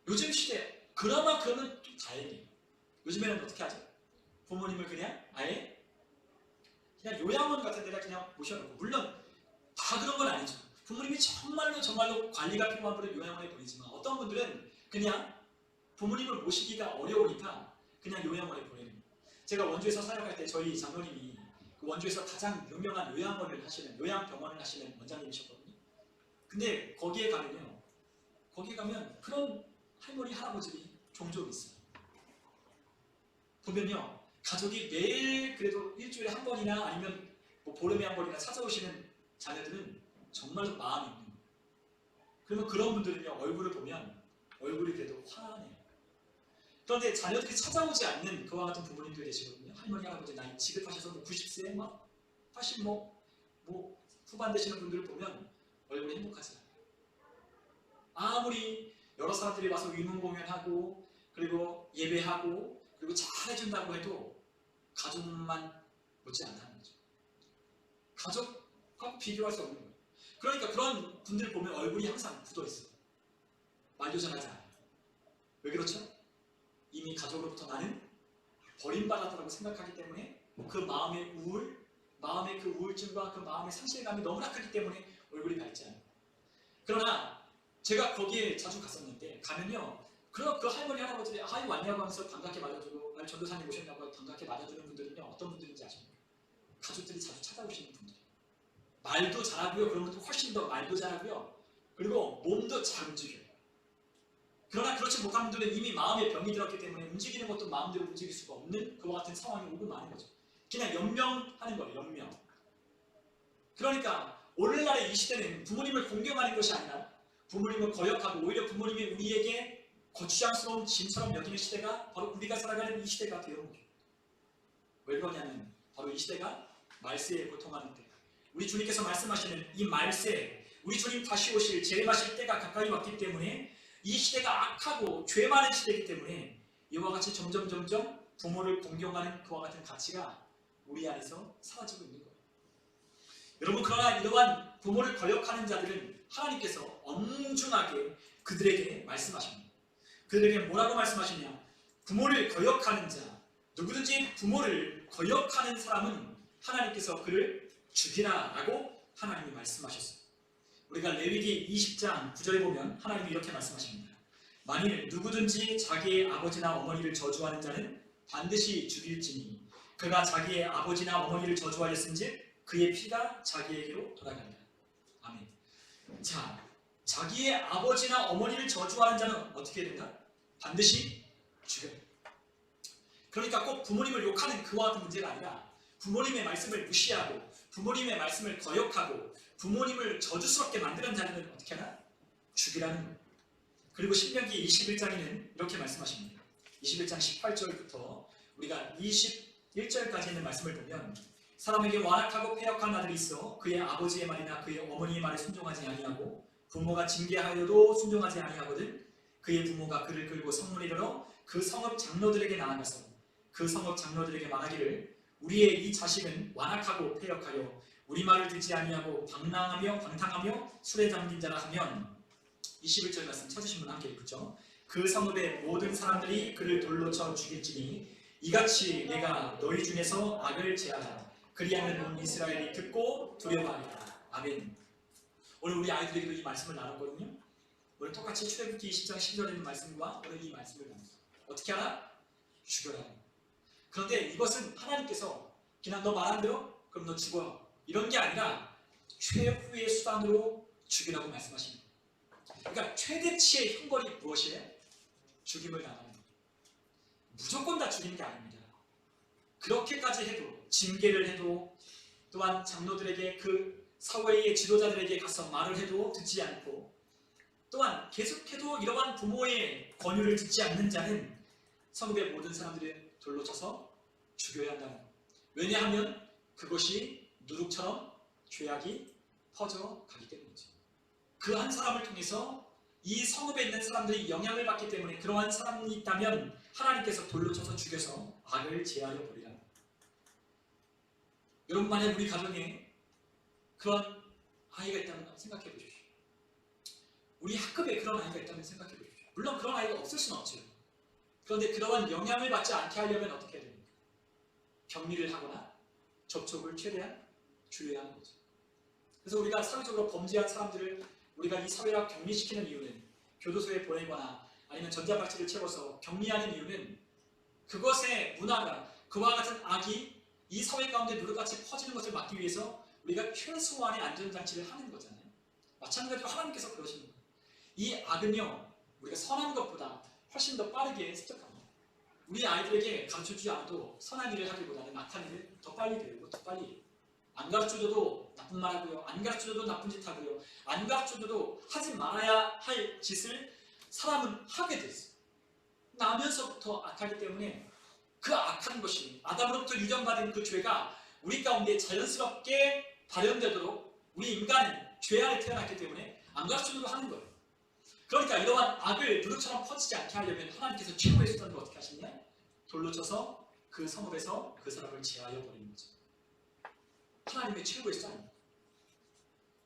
요즘 시대 그나마 그러면 좀 다행이에요. 요즘에는 어떻게 하죠? 부모님을 그냥 아예 그냥 요양원 같은 데다 그냥 모셔놓고, 물론 다 그런 건 아니죠. 부모님이 정말로 관리가 필요한 분은 요양원에 보내지만 어떤 분들은 그냥 부모님을 모시기가 어려우니까 그냥 요양원에 보내는 거예요. 제가 원주에서 사역할 때 저희 장로님이 그 원주에서 가장 유명한 요양원을 하시는, 요양병원을 하시는 원장님이셨거든요. 근데 거기에 가면요, 거기 가면 그런 할머니 할아버지들이 종종 있어요. 보면요, 가족이 매일 그래도 일주일에 한 번이나 아니면 뭐 보름에 한 번이나 찾아오시는 자녀들은 정말로 마음이 있는 거예요. 그러면 그런 분들은요, 얼굴을 보면 얼굴이 그래도 환해요. 그런데 자녀들이 찾아오지 않는 그와 같은 부모님들 계시거든요. 할머니 할아버지 나이 지긋하셔서 뭐 90세 막 80 뭐 후반 되시는 분들을 보면 얼굴이 행복하지 않아요. 아무리 여러 사람들이 와서 위문 공연하고 그리고 예배하고 그리고 잘해준다고 해도 가족만 못지 않다는 거죠. 가족과 비교할 수 없는 거예요. 그러니까 그런 분들을 보면 얼굴이 항상 굳어있어요. 말도 잘하지 않아요. 왜 그렇죠? 이미 가족으로부터 나는 버림받았다고 생각하기 때문에 그 마음의 마음의 그 우울증과 그 마음의 상실감이 너무나 크기 때문에 얼굴이 밝지 않아요. 그러나 제가 거기에 자주 갔었는데 가면요, 그 할머니 할아버지들이 아이 왔냐고 하면서 반갑게 맞아주고, 아니 전도사님 오셨냐고 반갑게 맞아주는 분들은요, 어떤 분들인지 아십니까? 가족들이 자주 찾아오시는 분들. 말도 잘하고요, 그런 것도 훨씬 더 말도 잘하고요, 그리고 몸도 잘 움직여요. 그러나 그렇지 못한 분들은 이미 마음에 병이 들었기 때문에 움직이는 것도 마음대로 움직일 수가 없는 그와 같은 상황이 오고 마는 거죠. 그냥 연명하는 거예요, 연명. 그러니까 오늘날의 이 시대는 부모님을 공경하는 것이 아니라 부모님을 거역하고 오히려 부모님이 우리에게 거추장스러운 짐처럼 여기는 시대가 바로 우리가 살아가는 이 시대가 되어 온 거예요. 왜 그러냐면 바로 이 시대가 말세에 고통하는 때, 우리 주님께서 말씀하시는 이 말세, 우리 주님 다시 오실 재림하실 때가 가까이 왔기 때문에 이 시대가 악하고 죄 많은 시대이기 때문에 이와 같이 점점 부모를 공경하는 그와 같은 가치가 우리 안에서 사라지고 있는 거예요. 여러분, 그러나 이러한 부모를 거역하는 자들은 하나님께서 엄중하게 그들에게 말씀하십니다. 그들에게 뭐라고 말씀하시냐? 부모를 거역하는 자, 누구든지 부모를 거역하는 사람은 하나님께서 그를 죽이라 라고 하나님이 말씀하셨어요. 우리가 레위기 20장 9절에 보면 하나님이 이렇게 말씀하십니다. 만일 누구든지 자기의 아버지나 어머니를 저주하는 자는 반드시 죽일지니 그가 자기의 아버지나 어머니를 저주하였은즉 그의 피가 자기에게로 돌아간다. 아멘. 자, 자기의 아버지나 어머니를 저주하는 자는 어떻게 해야 된다? 반드시 죽여야 된다. 그러니까 꼭 부모님을 욕하는 그와 같은 문제가 아니라 부모님의 말씀을 무시하고 부모님의 말씀을 거역하고 부모님을 저주스럽게 만드는 자는 어떻게 하나? 죽이라는 거예요. 그리고 신명기 21장에는 이렇게 말씀하십니다. 21장 18절부터 우리가 21절까지 있는 말씀을 보면 사람에게 완악하고 패역한 아들이 있어 그의 아버지의 말이나 그의 어머니의 말에 순종하지 아니하고 부모가 징계하여도 순종하지 아니하거든 그의 부모가 그를 끌고 성문에 이르러 그 성읍 장로들에게 나아가서 그 성읍 장로들에게 말하기를 우리의 이 자식은 완악하고 패역하여 우리 말을 듣지 아니하고 방탕하며 술에 잠긴 자라 하면 21절 말씀 찾으신 분 함께 읽죠. 그 성읍의 모든 사람들이 그를 돌로 쳐 죽일지니 이같이 내가 너희 중에서 악을 제하라. 그리하면 온 이스라엘이 듣고 두려워하리라. 아멘. 오늘 우리 아이들에게도 이 말씀을 나눴거든요. 오늘 똑같이 출애굽기 20장 10절에 있는 말씀과 오늘 이 말씀을 나눴어요. 어떻게 하라? 죽여라. 그런데 이것은 하나님께서 그냥 너 말 안 들어? 그럼 너 죽어. 이런 게 아니라 최후의 수단으로 죽이라고 말씀하십니다. 그러니까 최대치의 형벌이 무엇이에요? 죽임을 당하는 거예요. 무조건 다 죽이는 게 아닙니다. 그렇게까지 해도 징계를 해도 또한 장로들에게 그 사회의 지도자들에게 가서 말을 해도 듣지 않고 또한 계속해도 이러한 부모의 권유를 듣지 않는 자는 성읍의 모든 사람들을 돌로 쳐서 죽여야 한다는 거예요. 왜냐하면 그것이 누룩처럼 죄악이 퍼져가기 때문이죠. 그 한 사람을 통해서 이 성읍에 있는 사람들이 영향을 받기 때문에 그러한 사람이 있다면 하나님께서 돌로 쳐서 죽여서 악을 제하려 버리라. 여러분 만약 우리 가정에 그런 아이가 있다면 생각해 보십시오. 우리 학급에 그런 아이가 있다면 생각해 보십시오. 물론 그런 아이가 없을 수는 없죠. 그런데 그러한 영향을 받지 않게 하려면 어떻게 해야 됩니까? 격리를 하거나 접촉을 최대한 줄여야 하는 거죠. 그래서 우리가 사회적으로 범죄한 사람들을 우리가 이 사회와 격리시키는 이유는 교도소에 보내거나 아니면 전자발찌를 채워서 격리하는 이유는 그것의 문화가 그와 같은 악이 이 사회 가운데 누룩같이 퍼지는 것을 막기 위해서 우리가 최소한의 안전장치를 하는 거잖아요. 마찬가지로 하나님께서 그러시는 거예요. 이 악은요 우리가 선한 것보다 훨씬 더 빠르게 습득합니다. 우리 아이들에게 가르쳐주지 않아도 선한 일을 하기보다는 악한 일을 더 빨리 배우고 더 빨리 해요. 안 가르쳐줘도 나쁜 말 하고요. 안 가르쳐줘도 나쁜 짓 하고요. 안 가르쳐줘도 하지 말아야 할 짓을 사람은 하게 됐어요. 나면서부터 악하기 때문에 그 악한 것이 아담으로부터 유전받은 그 죄가 우리 가운데 자연스럽게 발현되도록 우리 인간은 죄 안에 태어났기 때문에 안 가르쳐줘도 하는 거예요. 그러니까 이러한 악을 누룩처럼 퍼지지 않게 하려면 하나님께서 최후의 수단으로 어떻게 하시냐? 돌로 쳐서 그 성읍에서 그 사람을 제하여 버리는 거죠. 하나님의 최후의 수단입니다.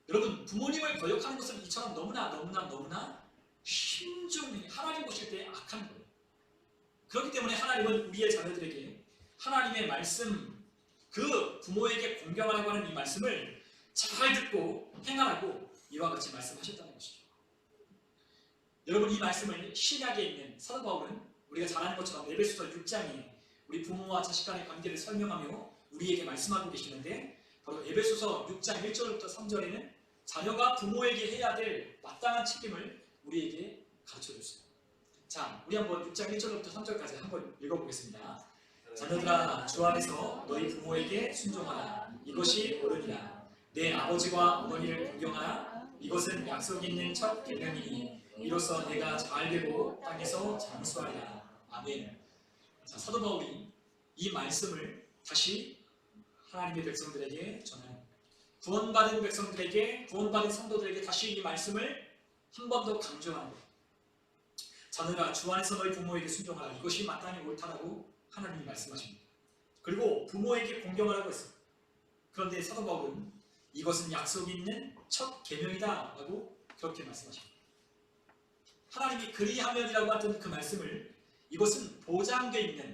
여러분 부모님을 거역하는 것은 이처럼 너무나 심중히 하나님 보실 때 악한 거예요. 그렇기 때문에 하나님은 우리의 자녀들에게 하나님의 말씀 그 부모에게 공경하라고 하는 이 말씀을 잘 듣고 행하라고 이와 같이 말씀하셨다는 것이죠. 여러분 이 말씀을 신약에 있는 사도 바울은 우리가 잘 아는 것처럼 에베소서 6장에 우리 부모와 자식 간의 관계를 설명하며 우리에게 말씀하고 계시는데 바로 에베소서 6장 1절부터 3절에는 자녀가 부모에게 해야 될 마땅한 책임을 우리에게 가르쳐줬어요. 자, 우리 한번 6장 1절부터 3절까지 한번 읽어보겠습니다. 자녀들아 주 안에서 너희 부모에게 순종하라. 이것이 옳으니라. 내 아버지와 어머니를 공경하라. 이것은 약속 있는 첫 계명이니 이로써 내가 잘되고 땅에서 장수하리라. 아멘. 자, 사도 바울이 이 말씀을 다시 하나님의 백성들에게 전하는 구원받은 백성들에게 구원받은 성도들에게 다시 이 말씀을 한 번 더 강조하는 거예요. 자녀가 주 안에서 너희 부모에게 순종하라. 이것이 마땅히 옳다라고 하나님이 말씀하십니다. 그리고 부모에게 공경하라고 했어요. 그런데 사도 바울은 이것은 약속이 있는 첫 계명이다 라고 그렇게 말씀하십니다. 하나님이 그리하면이라고 하던 그 말씀을 이것은 보장된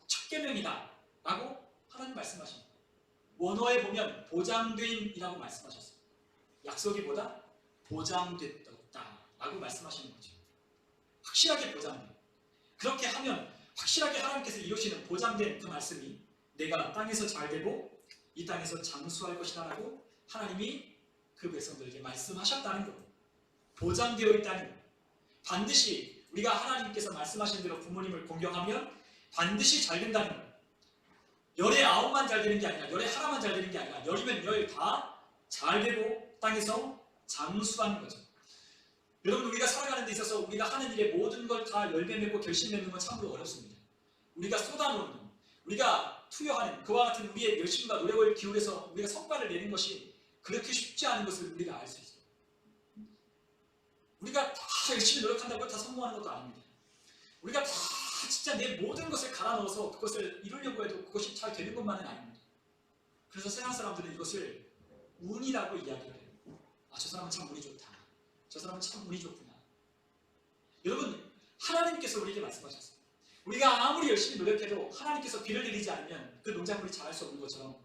첫 계명이다 라고 하나님 말씀하십니다. 원어에 보면 보장된이라고 말씀하셨어요. 약속이보다 보장됐다 라고 말씀하시는 거죠. 확실하게 보장돼. 그렇게 하면 확실하게 하나님께서 이루시는 보장된 그 말씀이 내가 땅에서 잘되고 이 땅에서 장수할 것이다 라고 하나님이 그 백성들에게 말씀하셨다는 것, 보장되어 있다는 것. 반드시 우리가 하나님께서 말씀하신 대로 부모님을 공경하면 반드시 잘 된다는 것. 열의 9만 잘 되는 게 아니라 열의 하나만 잘 되는 게 아니라 열이면 열 다 잘 되고 땅에서 장수하는 거죠. 여러분, 우리가 살아가는 데 있어서 우리가 하는 일에 모든 걸 다 열매 맺고 결실 맺는 건 참으로 어렵습니다. 우리가 쏟아놓는, 우리가 투여하는 그와 같은 우리의 열심과 노력을 기울여서 우리가 성과를 내는 것이 그렇게 쉽지 않은 것을 우리가 알 수 있어요. 우리가 다 열심히 노력한다고 다 성공하는 것도 아닙니다. 우리가 다 진짜 내 모든 것을 갈아 넣어서 그것을 이루려고 해도 그것이 잘 되는 것만은 아닙니다. 그래서 세상 사람들은 이것을 운이라고 이야기를 해요. 아, 저 사람은 참 운이 좋다. 저 사람은 참 운이 좋구나. 여러분, 하나님께서 우리에게 말씀하셨어요. 우리가 아무리 열심히 노력해도 하나님께서 비를 내리지 않으면 그 농작물이 자랄 수 없는 것처럼,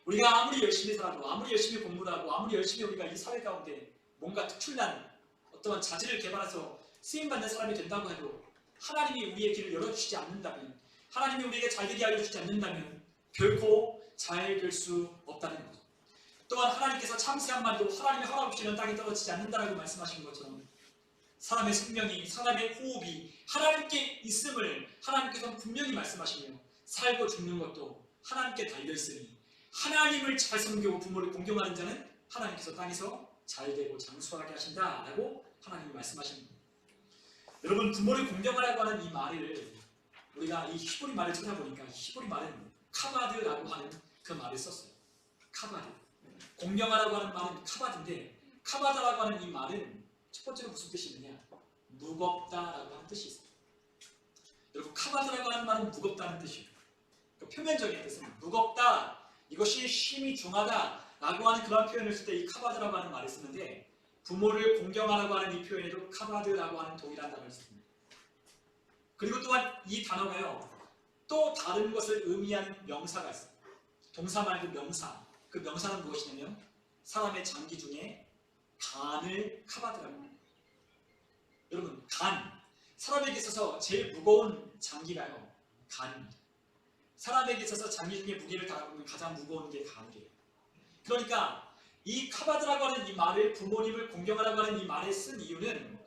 우리가 아무리 열심히 살아도, 아무리 열심히 공부를 하고, 아무리 열심히 우리가 이 사회 가운데 뭔가 특출난 어떠한 자질을 개발해서 쓰임받는 사람이 된다고 해도 하나님이 우리의 길을 열어주시지 않는다면, 하나님이 우리에게 잘되게 알려주지 않는다면 결코 잘 될 수 없다는 거죠. 또한 하나님께서 참새한 마리도 하나님의 허락 없이는 땅에 떨어지지 않는다라고 말씀하시는 것처럼, 사람의 생명이, 사람의 호흡이 하나님께 있음을 하나님께서는 분명히 말씀하시며, 살고 죽는 것도 하나님께 달려있으니 하나님을 잘 섬기고 부모를 공경하는 자는 하나님께서 땅에서 잘되고 장수하게 하신다라고 하나님이 말씀하십니다. 여러분, 부모를 공경하라고 하는 이 말을 우리가 이 히브리 말을 찾아보니까 히브리 말은 카바드라고 하는 그 말을 썼어요. 카바드. 공경하라고 하는 말은 카바드인데, 카바드라고 하는 이 말은 첫 번째로 무슨 뜻이 있느냐? 무겁다라고 하는 뜻이 있어요. 여러분, 카바드라고 하는 말은 무겁다는 뜻이에요. 그러니까 표면적인 뜻은 무겁다, 이것이 심히 중하다라고 하는 그런 표현을 쓸 때 이 카바드라고 하는 말을 쓰는데, 부모를 공경하라고 하는 이 표현에도 카바드라고 하는 동일한 단어를 씁니다. 그리고 또한 이 단어가요, 또 다른 것을 의미하는 명사가 있어요. 동사 말고 명사. 그 명사는 무엇이냐면 사람의 장기 중에 간을 카바드라고 합니다. 여러분, 간. 사람에게 있어서 제일 무거운 장기가요, 간입니다. 사람에게 있어서 장기 중에 무게를 다루는 가장 무거운 게 간이에요. 그러니까 이 카바드라고 하는 이 말을, 부모님을 공경하라고 하는 이 말을 쓴 이유는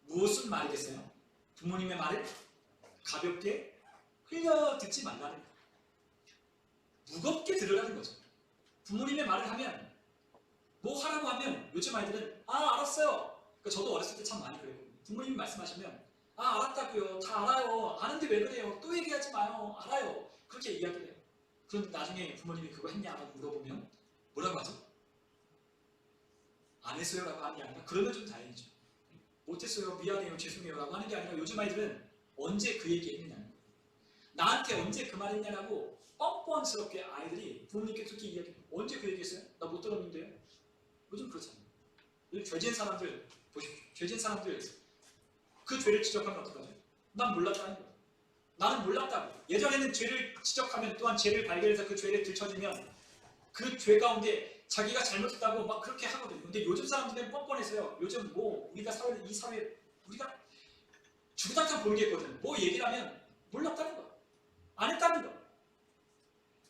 무슨 말이겠어요? 부모님의 말을 가볍게 흘려 듣지 말라는 거예요. 무겁게 들으라는 거죠. 부모님의 말을 하면, 뭐 하라고 하면 요즘 아이들은 알았어요. 그러니까 저도 어렸을 때 참 많이 그랬거든요. 부모님이 말씀하시면 알았다고요. 다 알아요. 아는데 왜 그래요? 또 얘기하지 마요. 알아요. 그렇게 이야기를 해요. 그런데 나중에 부모님이 그거 했냐고 물어보면 뭐라고 하죠? 안 했어요 라고 하는 게 아니라, 그러면 좀 다행이죠. 못했어요, 미안해요, 죄송해요 라고 하는 게 아니라, 요즘 아이들은 언제 그 얘기 했느냐는 거예요. 나한테 언제 그 말 했냐라고 뻔뻔스럽게 아이들이 부모님께 그렇게 이야기해요. 언제 그 얘기 했어요? 나 못 들었는데요. 요즘 그렇잖아요. 요즘 죄진 사람들 보십시오. 죄진 사람들 그 죄를 지적하면 어떡하죠? 난 몰랐다는 거예요. 나는 몰랐다고. 예전에는 죄를 지적하면, 또한 죄를 발견해서 그 죄를 들춰주면 그 죄 가운데 자기가 잘못했다고 막 그렇게 하거든요. 근데 요즘 사람들은 뻔뻔해서요. 요즘 뭐 우리가 이 사회 우리가 주구장창 모르겠거든. 뭐 얘기를 하면 몰랐다는 거야. 안 했다는 거야.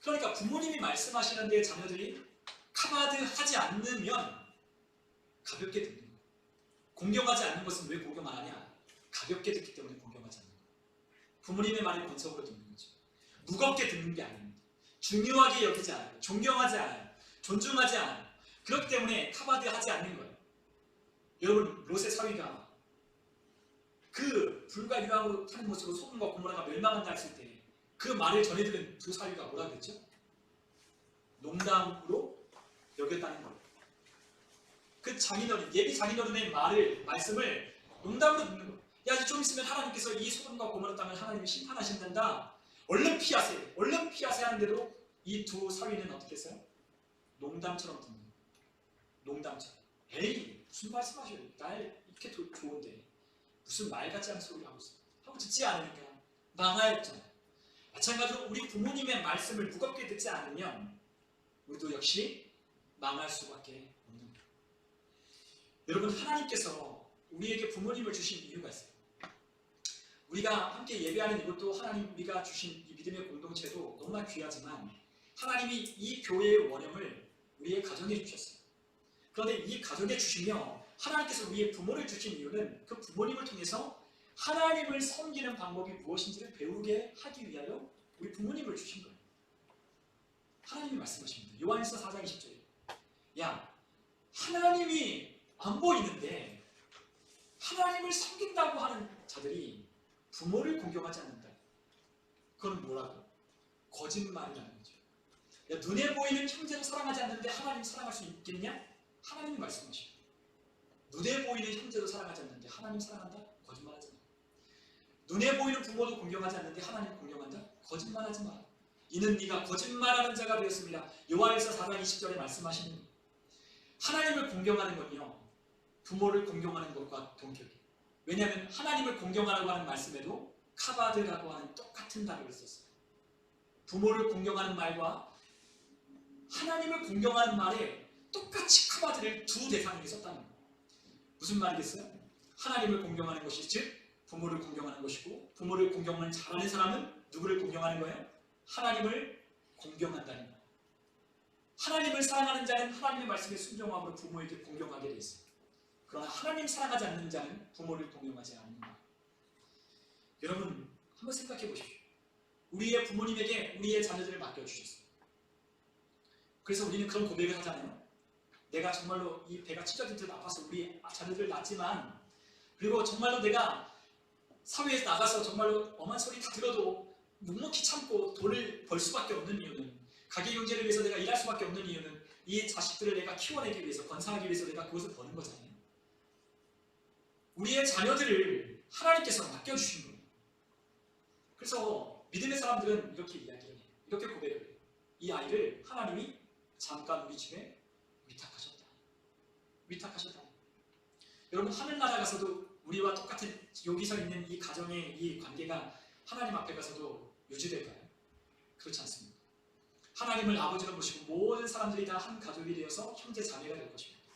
그러니까 부모님이 말씀하시는데 자녀들이 카바드 하지 않으면 가볍게 듣는 거야. 공경하지 않는 것은 왜 공경 안 하냐? 가볍게 듣기 때문에 공경하지 않는 거야. 부모님의 말을 권속으로 듣는 거죠. 무겁게 듣는 게 아닙니다. 중요하게 여기지 않아요. 존경하지 않아요. 존중하지 않아요. 그렇기 때문에 카바드 하지 않는 거예요. 여러분, 롯의 사위가 그 불과 유황으로 타는 모습으로 소돔과 고모라가 멸망한다 했을 때 그 말을 전해들은 두 사위가 뭐라 그랬죠? 농담으로 여겼다는 거예요. 그 장인어른, 예비 장인어른의 말씀을 농담으로 듣는 거예요. 야, 이제 좀 있으면 하나님께서 이 소돔과 고모라 땅을 하나님이 심판하신단다. 얼른 피하세요. 얼른 피하세요 하는데도 이 두 사위는 어떻게 했어요? 농담처럼 듣는 거예요. 농담처럼. 에이, 무슨 말씀하셔요? 날 이렇게 좋은데 무슨 말 같지 않은 소리 하고 있어요. 하고 듣지 않으니까 망하였잖아요. 마찬가지로 우리 부모님의 말씀을 무겁게 듣지 않으면 우리도 역시 망할 수밖에 없는 거예요. 여러분, 하나님께서 우리에게 부모님을 주신 이유가 있어요. 우리가 함께 예배하는 이것도 하나님, 우리가 주신 이 믿음의 공동체도 너무나 귀하지만 하나님이 이 교회의 원형을 우리의 가정에 주셨어요. 그런데 이 가정에 주시며 하나님께서 우리의 부모를 주신 이유는 그 부모님을 통해서 하나님을 섬기는 방법이 무엇인지를 배우게 하기 위하여 우리 부모님을 주신 거예요. 하나님이 말씀하십니다. 요한일서 4장 20절에 야, 하나님이 안 보이는데 하나님을 섬긴다고 하는 자들이 부모를 공경하지 않는다. 그건 뭐라고? 거짓말이라는 거죠. 야, 눈에 보이는 형제도 사랑하지 않는데 하나님 사랑할 수 있겠냐? 하나님이 말씀하시고 눈에 보이는 형제도 사랑하지 않는데 하나님 사랑한다? 거짓말하지 마. 눈에 보이는 부모도 공경하지 않는데 하나님 공경한다? 거짓말하지 마. 이는 네가 거짓말하는 자가 되었습니다. 요한일서 4장 20절에 말씀하시는 거예요. 하나님을 공경하는 건요, 부모를 공경하는 것과 동격이에요. 왜냐하면 하나님을 공경하라고 하는 말씀에도 카바드라고 하는 똑같은 단어를 썼어요. 부모를 공경하는 말과 하나님을 공경하는 말에 똑같이 카바드를 두 대상에게 썼다는 거예요. 무슨 말이겠어요? 하나님을 공경하는 것이 즉 부모를 공경하는 것이고, 부모를 공경을 잘하는 사람은 누구를 공경하는 거예요? 하나님을 공경한다는 거예요. 하나님을 사랑하는 자는 하나님의 말씀에 순종함으로 부모에게 공경하게 되어 있어요. 그러나 하나님 사랑하지 않는 자는 부모를 공경하지 않는 거예요. 여러분 한번 생각해 보십시오. 우리의 부모님에게 우리의 자녀들을 맡겨주셨어요. 그래서 우리는 그런 고백을 하잖아요. 내가 정말로 이 배가 찢어진 듯 아파서 우리 자녀들을 낳았지만, 그리고 정말로 내가 사회에 나가서 정말로 엄한 소리 다 들어도 묵묵히 참고 돈을 벌 수밖에 없는 이유는, 가계 경제를 위해서 내가 일할 수밖에 없는 이유는 이 자식들을 내가 키워내기 위해서, 건사하기 위해서 내가 그것을 버는 거잖아요. 우리의 자녀들을 하나님께서 맡겨주신 거예요. 그래서 믿음의 사람들은 이렇게 이야기해요. 이렇게 고백을 해요. 이 아이를 하나님이 잠깐 우리 집에 위탁하셨다. 위탁하셨다. 여러분 하늘나라 가서도 우리와 똑같은 여기서 있는 이 가정의 이 관계가 하나님 앞에 가서도 유지될까요? 그렇지 않습니다. 하나님을 아버지로 모시고 모든 사람들이 다 한 가족이 되어서 형제 자매가 될 것입니다.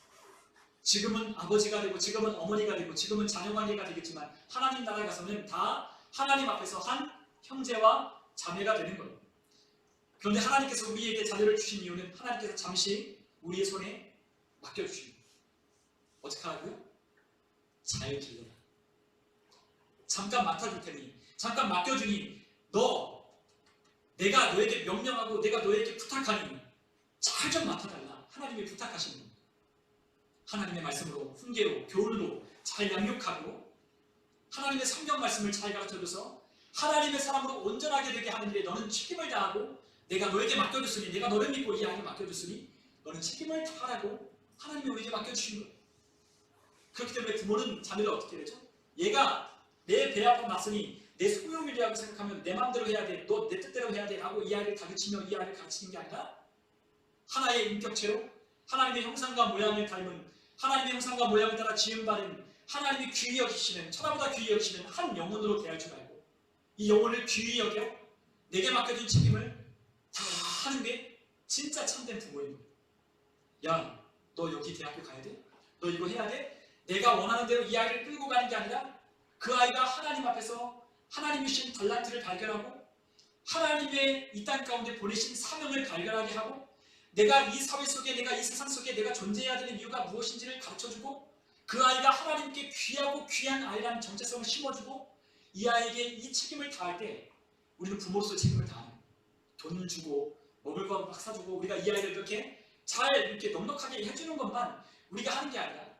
지금은 아버지가 되고 지금은 어머니가 되고 지금은 자녀관계가 되겠지만 하나님 나라에 가서는 다 하나님 앞에서 한 형제와 자매가 되는 거예요. 그런데 하나님께서 우리에게 자녀를 주신 이유는 하나님께서 잠시 우리의 손에 맡겨주신 거예요. 어떻게 하라고요? 잘 길러라. 잠깐 맡아줄 테니, 잠깐 맡겨주니 내가 너에게 명령하고 내가 너에게 부탁하니 잘 좀 맡아달라. 하나님이 부탁하시는 겁니다. 하나님의 말씀으로, 훈계로, 교훈으로 잘 양육하고 하나님의 성경 말씀을 잘 가르쳐줘서 하나님의 사람으로 온전하게 되게 하는 일에 너는 책임을 다하고, 내가 너에게 맡겨줬으니, 내가 너를 믿고 이 아이를 맡겨줬으니 너는 책임을 다하라고 하나님이 우리에게 맡겨주신 거예요. 그렇기 때문에 부모는 자녀를 어떻게 되죠? 얘가 내 배 아파 났으니 내 소용이라고 생각하면 내 마음대로 해야 돼, 너 내 뜻대로 해야 돼 라고 이 아이를 가르치며 이 아이를 가르치는 게 아니라 하나의 인격체로 하나님의 형상과 모양을 닮은, 하나님의 형상과 모양을 따라 지음받은, 하나님이 귀히 여기시는, 천하보다 귀히 여기시는 한 영혼으로 대할 줄 알고 이 영혼을 귀히 여겨 내게 맡겨진 책임을 다 하는 게 진짜 참된 부모인 거예요. 야, 너 여기 대학교 가야 돼? 너 이거 해야 돼? 내가 원하는 대로 이 아이를 끌고 가는 게 아니라 그 아이가 하나님 앞에서 하나님이 주신 달란트를 발견하고 하나님의 이 땅 가운데 보내신 사명을 발견하게 하고, 내가 이 사회 속에, 내가 이 세상 속에 내가 존재해야 되는 이유가 무엇인지를 가르쳐주고, 그 아이가 하나님께 귀하고 귀한 아이라는 정체성을 심어주고 이 아이에게 이 책임을 다할 때 우리는 부모로서 책임을 다하는, 돈 주고 먹을 거 막 사주고 우리가 이 아이를 이렇게 잘 이렇게 넉넉하게 해주는 것만 우리가 하는 게 아니라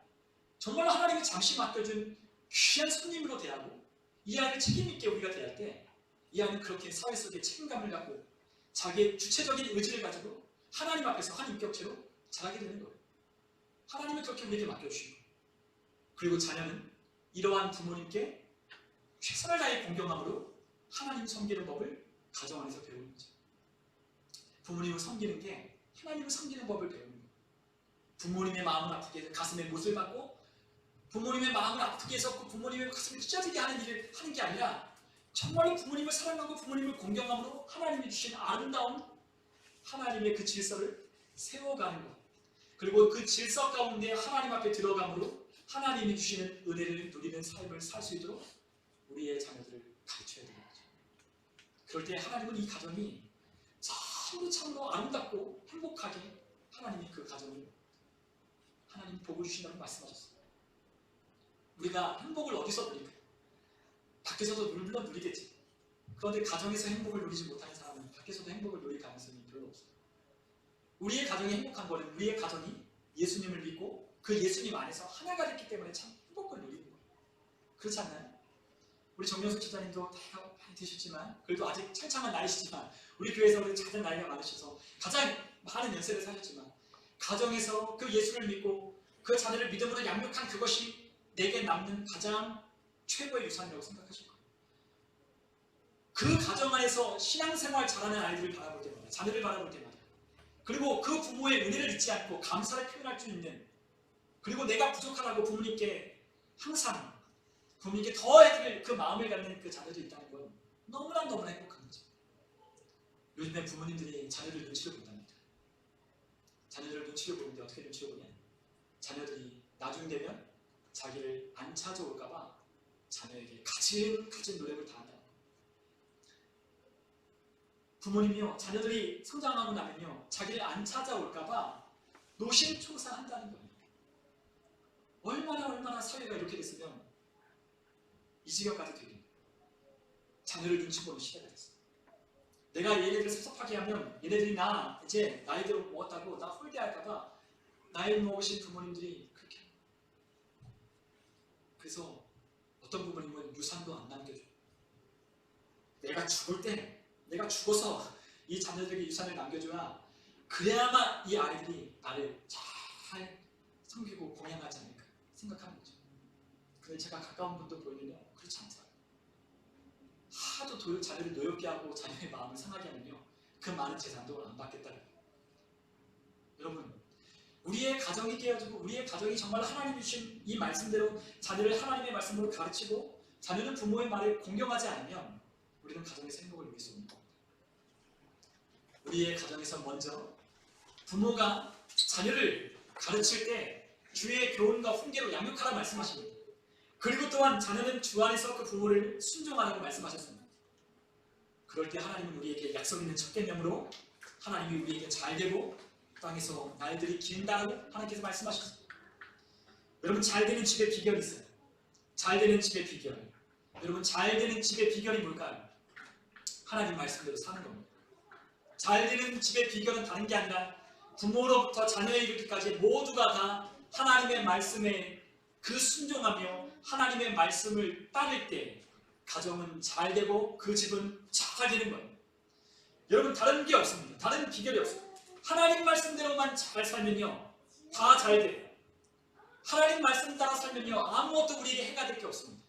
정말로 하나님이 잠시 맡겨준 귀한 손님으로 대하고 이 아이를 책임있게 우리가 대할 때 이 아이는 그렇게 사회 속에 책임감을 갖고 자기의 주체적인 의지를 가지고 하나님 앞에서 한 인격체로 자라게 되는 거예요. 하나님은 그렇게 우리에게 맡겨주신 거예요. 그리고 자녀는 이러한 부모님께 최선을 다해 공경함으로 하나님 섬기는 법을 가정 안에서 배우는 거죠. 부모님을 섬기는 게 하나님을 섬기는 법을 배우는 거예요. 부모님의 마음을 아프게 해서 가슴에 못을 박고 부모님의 마음을 아프게 해서 그 부모님의 가슴을 찢어지게 하는 일을 하는 게 아니라 정말로 부모님을 사랑하고 부모님을 공경함으로 하나님이 주신 아름다운 하나님의 그 질서를 세워가는 것, 그리고 그 질서 가운데 하나님 앞에 들어감으로 하나님이 주시는 은혜를 누리는 삶을 살 수 있도록 우리의 자녀들을 가르쳐야 되는 거죠. 그럴 때 하나님은 이 가정이 참으로 아름답고 행복하게 하나님이 그 가정을 하나님 복을 주신다고 말씀하셨어요. 우리가 행복을 어디서 누릴까요? 밖에서도 물론 누리겠지. 그런데 가정에서 행복을 누리지 못하는 사람은 밖에서도 행복을 누릴 가능성이 별로 없어요. 우리의 가정이 행복한 거는 우리의 가정이 예수님을 믿고 그 예수님 안에서 하나가 됐기 때문에 참 행복을 누리는 거예요. 그렇지 않나요? 우리 정명수 지사님도 나이가 많이 드셨지만 그래도 아직 창창한 나이시지만 우리 교회에서 가장 나이가 많으셔서 가장 많은 연세를 사셨지만 가정에서 그 예수를 믿고 그 자녀를 믿음으로 양육한 그것이 내게 남는 가장 최고의 유산이라고 생각하실 거예요. 그 가정 안에서 신앙생활 잘하는 아이들을 바라볼 때마다, 자녀를 바라볼 때마다, 그리고 그 부모의 은혜를 잊지 않고 감사를 표현할 수 있는, 그리고 내가 부족하다고 부모님께 항상 부모님께 더 해드릴 그 마음을 갖는 그 자녀들이 있다는 건 너무나 행복한 거죠. 요즘에 부모님들이 자녀들 눈치를 본답니다. 자녀들 눈치를 보는데 어떻게 눈치를 보냐? 자녀들이 나중 되면 자기를 안 찾아올까봐 자녀에게 가진 노력을 다한다. 부모님이요, 자녀들이 성장하고 나면요, 자기를 안 찾아올까봐 노심초사한다는 거예요. 얼마나 사회가 이렇게 됐으면 이 지경까지 되겠네요. 자녀를 눈치 보는 시대가 됐어요. 내가 얘네들을 섭섭하게 하면 얘네들이 나 이제 나이대로 먹었다고 나 홀대할까봐 나이 먹으신 부모님들이 그렇게 해요. 그래서 어떤 부모님은 유산도 안 남겨줘요. 내가 죽을 때 내가 죽어서 이 자녀들에게 유산을 남겨줘야 그래야만 이 아이들이 나를 잘 섬기고 공양하지 않을까 생각하는 거죠. 근데 제가 가까운 분도 보이면요, 그렇지 않아요. 하도 자녀를 노엽게 하고 자녀의 마음을 상하게 하면요, 그 많은 재산도 안 받겠다는 거예요. 여러분, 우리의 가정이 깨어지고 우리의 가정이 정말 하나님이 주신 이 말씀대로 자녀를 하나님의 말씀으로 가르치고 자녀는 부모의 말을 공경하지 않으면 우리는 가정에서 행복을 누릴 수 없는 겁니다. 우리의 가정에서 먼저 부모가 자녀를 가르칠 때 주의 교훈과 훈계로 양육하라 말씀하십니다. 그리고 또한 자녀는 주 안에서 그 부모를 순종하라고 말씀하셨습니다. 그럴 때 하나님은 우리에게 약속 있는 첫 계명으로 하나님이 우리에게 잘되고 땅에서 날들이 긴다라고 하나님께서 말씀하셨습니다. 여러분, 잘되는 집의 비결이 있어요. 잘되는 집의 비결. 여러분, 잘되는 집의 비결이 뭘까요? 하나님 말씀대로 사는 겁니다. 잘되는 집의 비결은 다른 게 아니라 부모로부터 자녀에 이르기까지 모두가 다 하나님의 말씀에 그 순종하며 하나님의 말씀을 따를 때 가정은 잘되고 그 집은 잘 되는 거예요. 여러분, 다른 게 없습니다. 다른 비결이 없어요. 하나님 말씀대로만 잘 살면요, 다 잘 돼요. 하나님 말씀 따라 살면요, 아무것도 우리에게 해가 될 게 없습니다.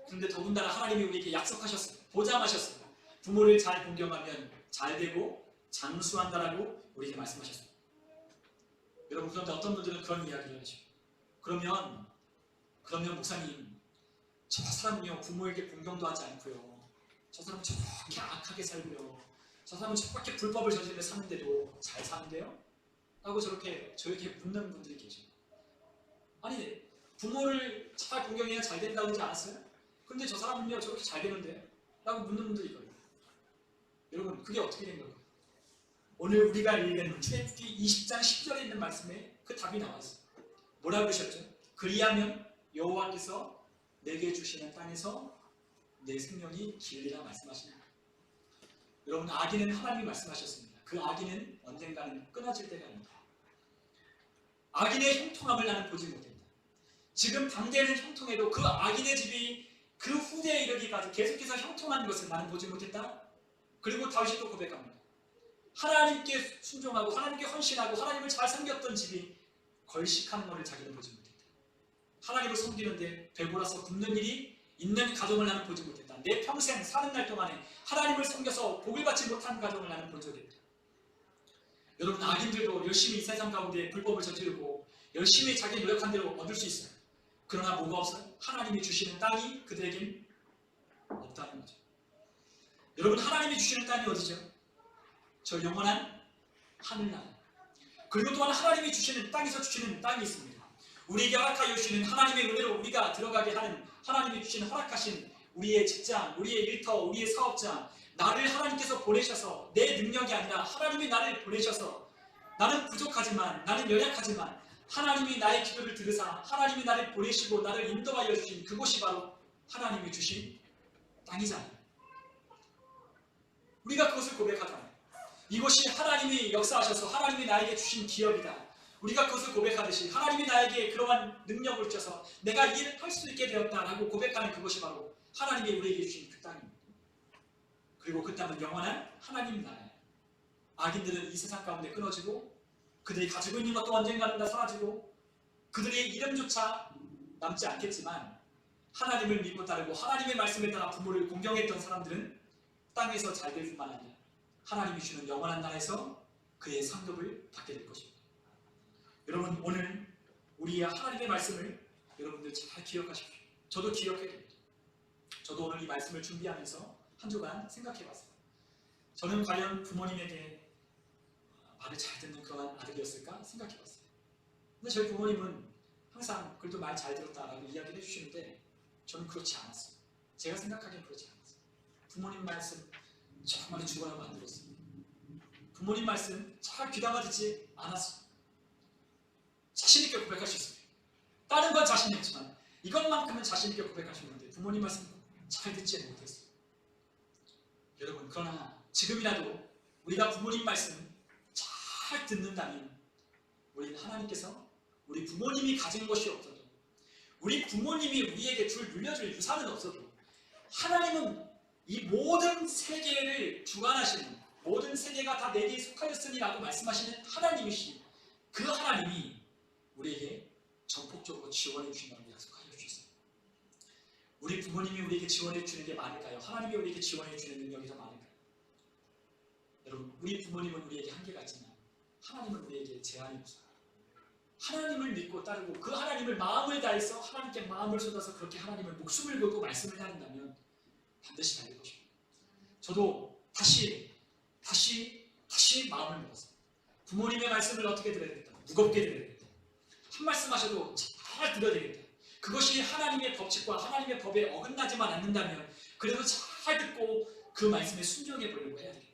그런데 더군다나 하나님이 우리에게 약속하셨어요. 보장하셨어요. 부모를 잘 공경하면 잘 되고 장수한다라고 우리에게 말씀하셨어요. 여러분, 그런데 어떤 분들은 그런 이야기를 하죠. 그러면 목사님, 저 사람은요 부모에게 공경도 하지 않고요, 저 사람은 저렇게 악하게 살고요, 저 사람은 저렇게 불법을 저지르며 사는데도 잘 사는데요? 라고 저에게 묻는 분들이 계셔요. 아니, 부모를 잘 공경해야 잘 된다고 하지 않았어요? 근데 저 사람은요 저렇게 잘 되는데? 라고 묻는 분들이 있거든요. 여러분, 그게 어떻게 된 걸까요? 오늘 우리가 읽은 출애굽기 20장 10절에 있는 말씀에 그 답이 나와 있어요. 뭐라고 그러셨죠? 그리하면 여호와께서 내게 주시는 땅에서 내 생명이 길리라 말씀하십니다. 여러분, 악인은 하나님이 말씀하셨습니다. 그 악인은 언젠가는 끊어질 때가 아닙니다. 악인의 형통함을 나는 보지 못했다. 지금 당대는 형통해도 그 악인의 집이 그 후대에 이르기까지 계속해서 형통한 것을 나는 보지 못했다. 그리고 다윗이 또 고백합니다. 하나님께 순종하고 하나님께 헌신하고 하나님을 잘 섬겼던 집이 걸식하는 것을 자기는 보지 못했다. 하나님을 섬기는데 배고라서 굶는 일이 있는 가정을 나는 보지 못했다. 내 평생 사는 날 동안에 하나님을 섬겨서 복을 받지 못한 가정을 나는 본 적이 없다. 여러분, 악인들도 열심히 이 세상 가운데 불법을 저지르고 열심히 자기 노력한 대로 얻을 수 있어요. 그러나 뭐가 없어요? 하나님이 주시는 땅이 그들에겐 없다는 거죠. 여러분, 하나님이 주시는 땅이 어디죠? 저 영원한 하늘나라. 그리고 또한 하나님이 주시는 땅에서 주시는 땅이 있습니다. 우리에게 허락하여 주시는 하나님의 은혜로 우리가 들어가게 하는 하나님이 주시는 허락하신 우리의 직장, 우리의 일터, 우리의 사업장, 나를 하나님께서 보내셔서 내 능력이 아니라 하나님이 나를 보내셔서 나는 부족하지만, 나는 연약하지만 하나님이 나의 기도를 들으사 하나님이 나를 보내시고 나를 인도하여 주신 그곳이 바로 하나님이 주신 땅이잖아요. 우리가 그것을 고백하잖아요. 이곳이 하나님이 역사하셔서 하나님이 나에게 주신 기업이다. 우리가 그것을 고백하듯이 하나님이 나에게 그러한 능력을 주셔서 내가 일을 할 수 있게 되었다라고 고백하는 그것이 바로 하나님이 우리에게 주신 그 땅입니다. 그리고 그 땅은 영원한 하나님 나라예요. 악인들은 이 세상 가운데 끊어지고 그들이 가지고 있는 것도 언젠가는 다 사라지고 그들의 이름조차 남지 않겠지만 하나님을 믿고 따르고 하나님의 말씀에 따라 부모를 공경했던 사람들은 땅에서 잘 될 뿐만 아니라 하나님이 주는 영원한 나라에서 그의 상급을 받게 될 것입니다. 여러분, 오늘 우리의 하나님의 말씀을 여러분들 잘 기억하십시오. 저도 기억해야 됩니다. 저도 오늘 이 말씀을 준비하면서 한 주간 생각해봤어요. 저는 과연 부모님에게 말을 잘 듣는 그런 아들이었을까 생각해봤어요. 근데 저희 부모님은 항상 그래도 말 잘 들었다라고 이야기를 해주시는데 저는 그렇지 않았어요. 제가 생각하기엔 그렇지 않았어요. 부모님 말씀 정말 죽어라고 안 들었어요. 부모님 말씀 잘 귀담아 듣지 않았어요. 자신있게 고백할 수 있어요. 다른 건 자신이 없지만 이것만큼은 자신있게 고백할 수 있는데 부모님 말씀 잘 듣지 못했어요. 여러분, 그러나 지금이라도 우리가 부모님 말씀 잘 듣는다면 우리는 하나님께서 우리 부모님이 가진 것이 없어도 우리 부모님이 우리에게 물려줄 유산은 없어도 하나님은 이 모든 세계를 주관하시는 모든 세계가 다 내게 속하였으니라고 말씀하시는 하나님이시 그 하나님이 우리에게 전폭적으로 지원해 주신다고 약속하여 주셨어요. 우리 부모님이 우리에게 지원해 주는 게 많을까요? 하나님이 우리에게 지원해 주는 능력이 더 많을까요? 여러분, 우리 부모님은 우리에게 한계가 있지만 하나님은 우리에게 제한이 없어요. 하나님을 믿고 따르고 그 하나님을 마음을 다해서 하나님께 마음을 쏟아서 그렇게 하나님을 목숨을 걸고 말씀을 나눈다면 반드시 잘 될 것입니다. 저도 다시 마음을 먹었어요. 부모님의 말씀을 어떻게 들어야 되겠다. 무겁게 들어야 되겠다. 한 말씀 하셔도 잘 들어야 되겠다. 그것이 하나님의 법칙과 하나님의 법에 어긋나지만 않는다면 그래도 잘 듣고 그 말씀에 순종해 보려고 해야 되겠다.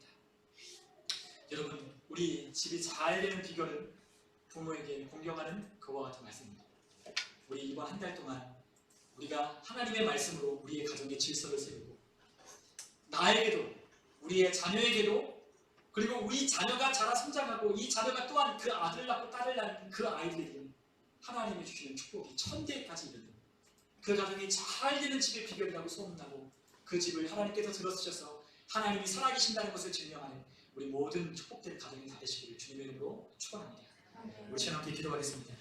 여러분, 우리 집이 잘 되는 비결은 부모에게 공경하는 그와 같은 말씀입니다. 우리 이번 한 달 동안 우리가 하나님의 말씀으로 우리의 가정의 질서를 세우고 나에게도 우리의 자녀에게도 그리고 우리 자녀가 자라 성장하고 이 자녀가 또한 그 아들을 낳고 딸을 낳는 그 아이들에게 하나님이 주시는 축복이 천대까지 이르는 그 가정이 잘 되는 집의 비결이라고 소문나고 그 집을 하나님께서 들어쓰셔서 하나님이 살아계신다는 것을 증명하는 우리 모든 축복된 가정이 다 되시기를 주님의 이름으로 축원합니다. 우리 함께 기도하겠습니다.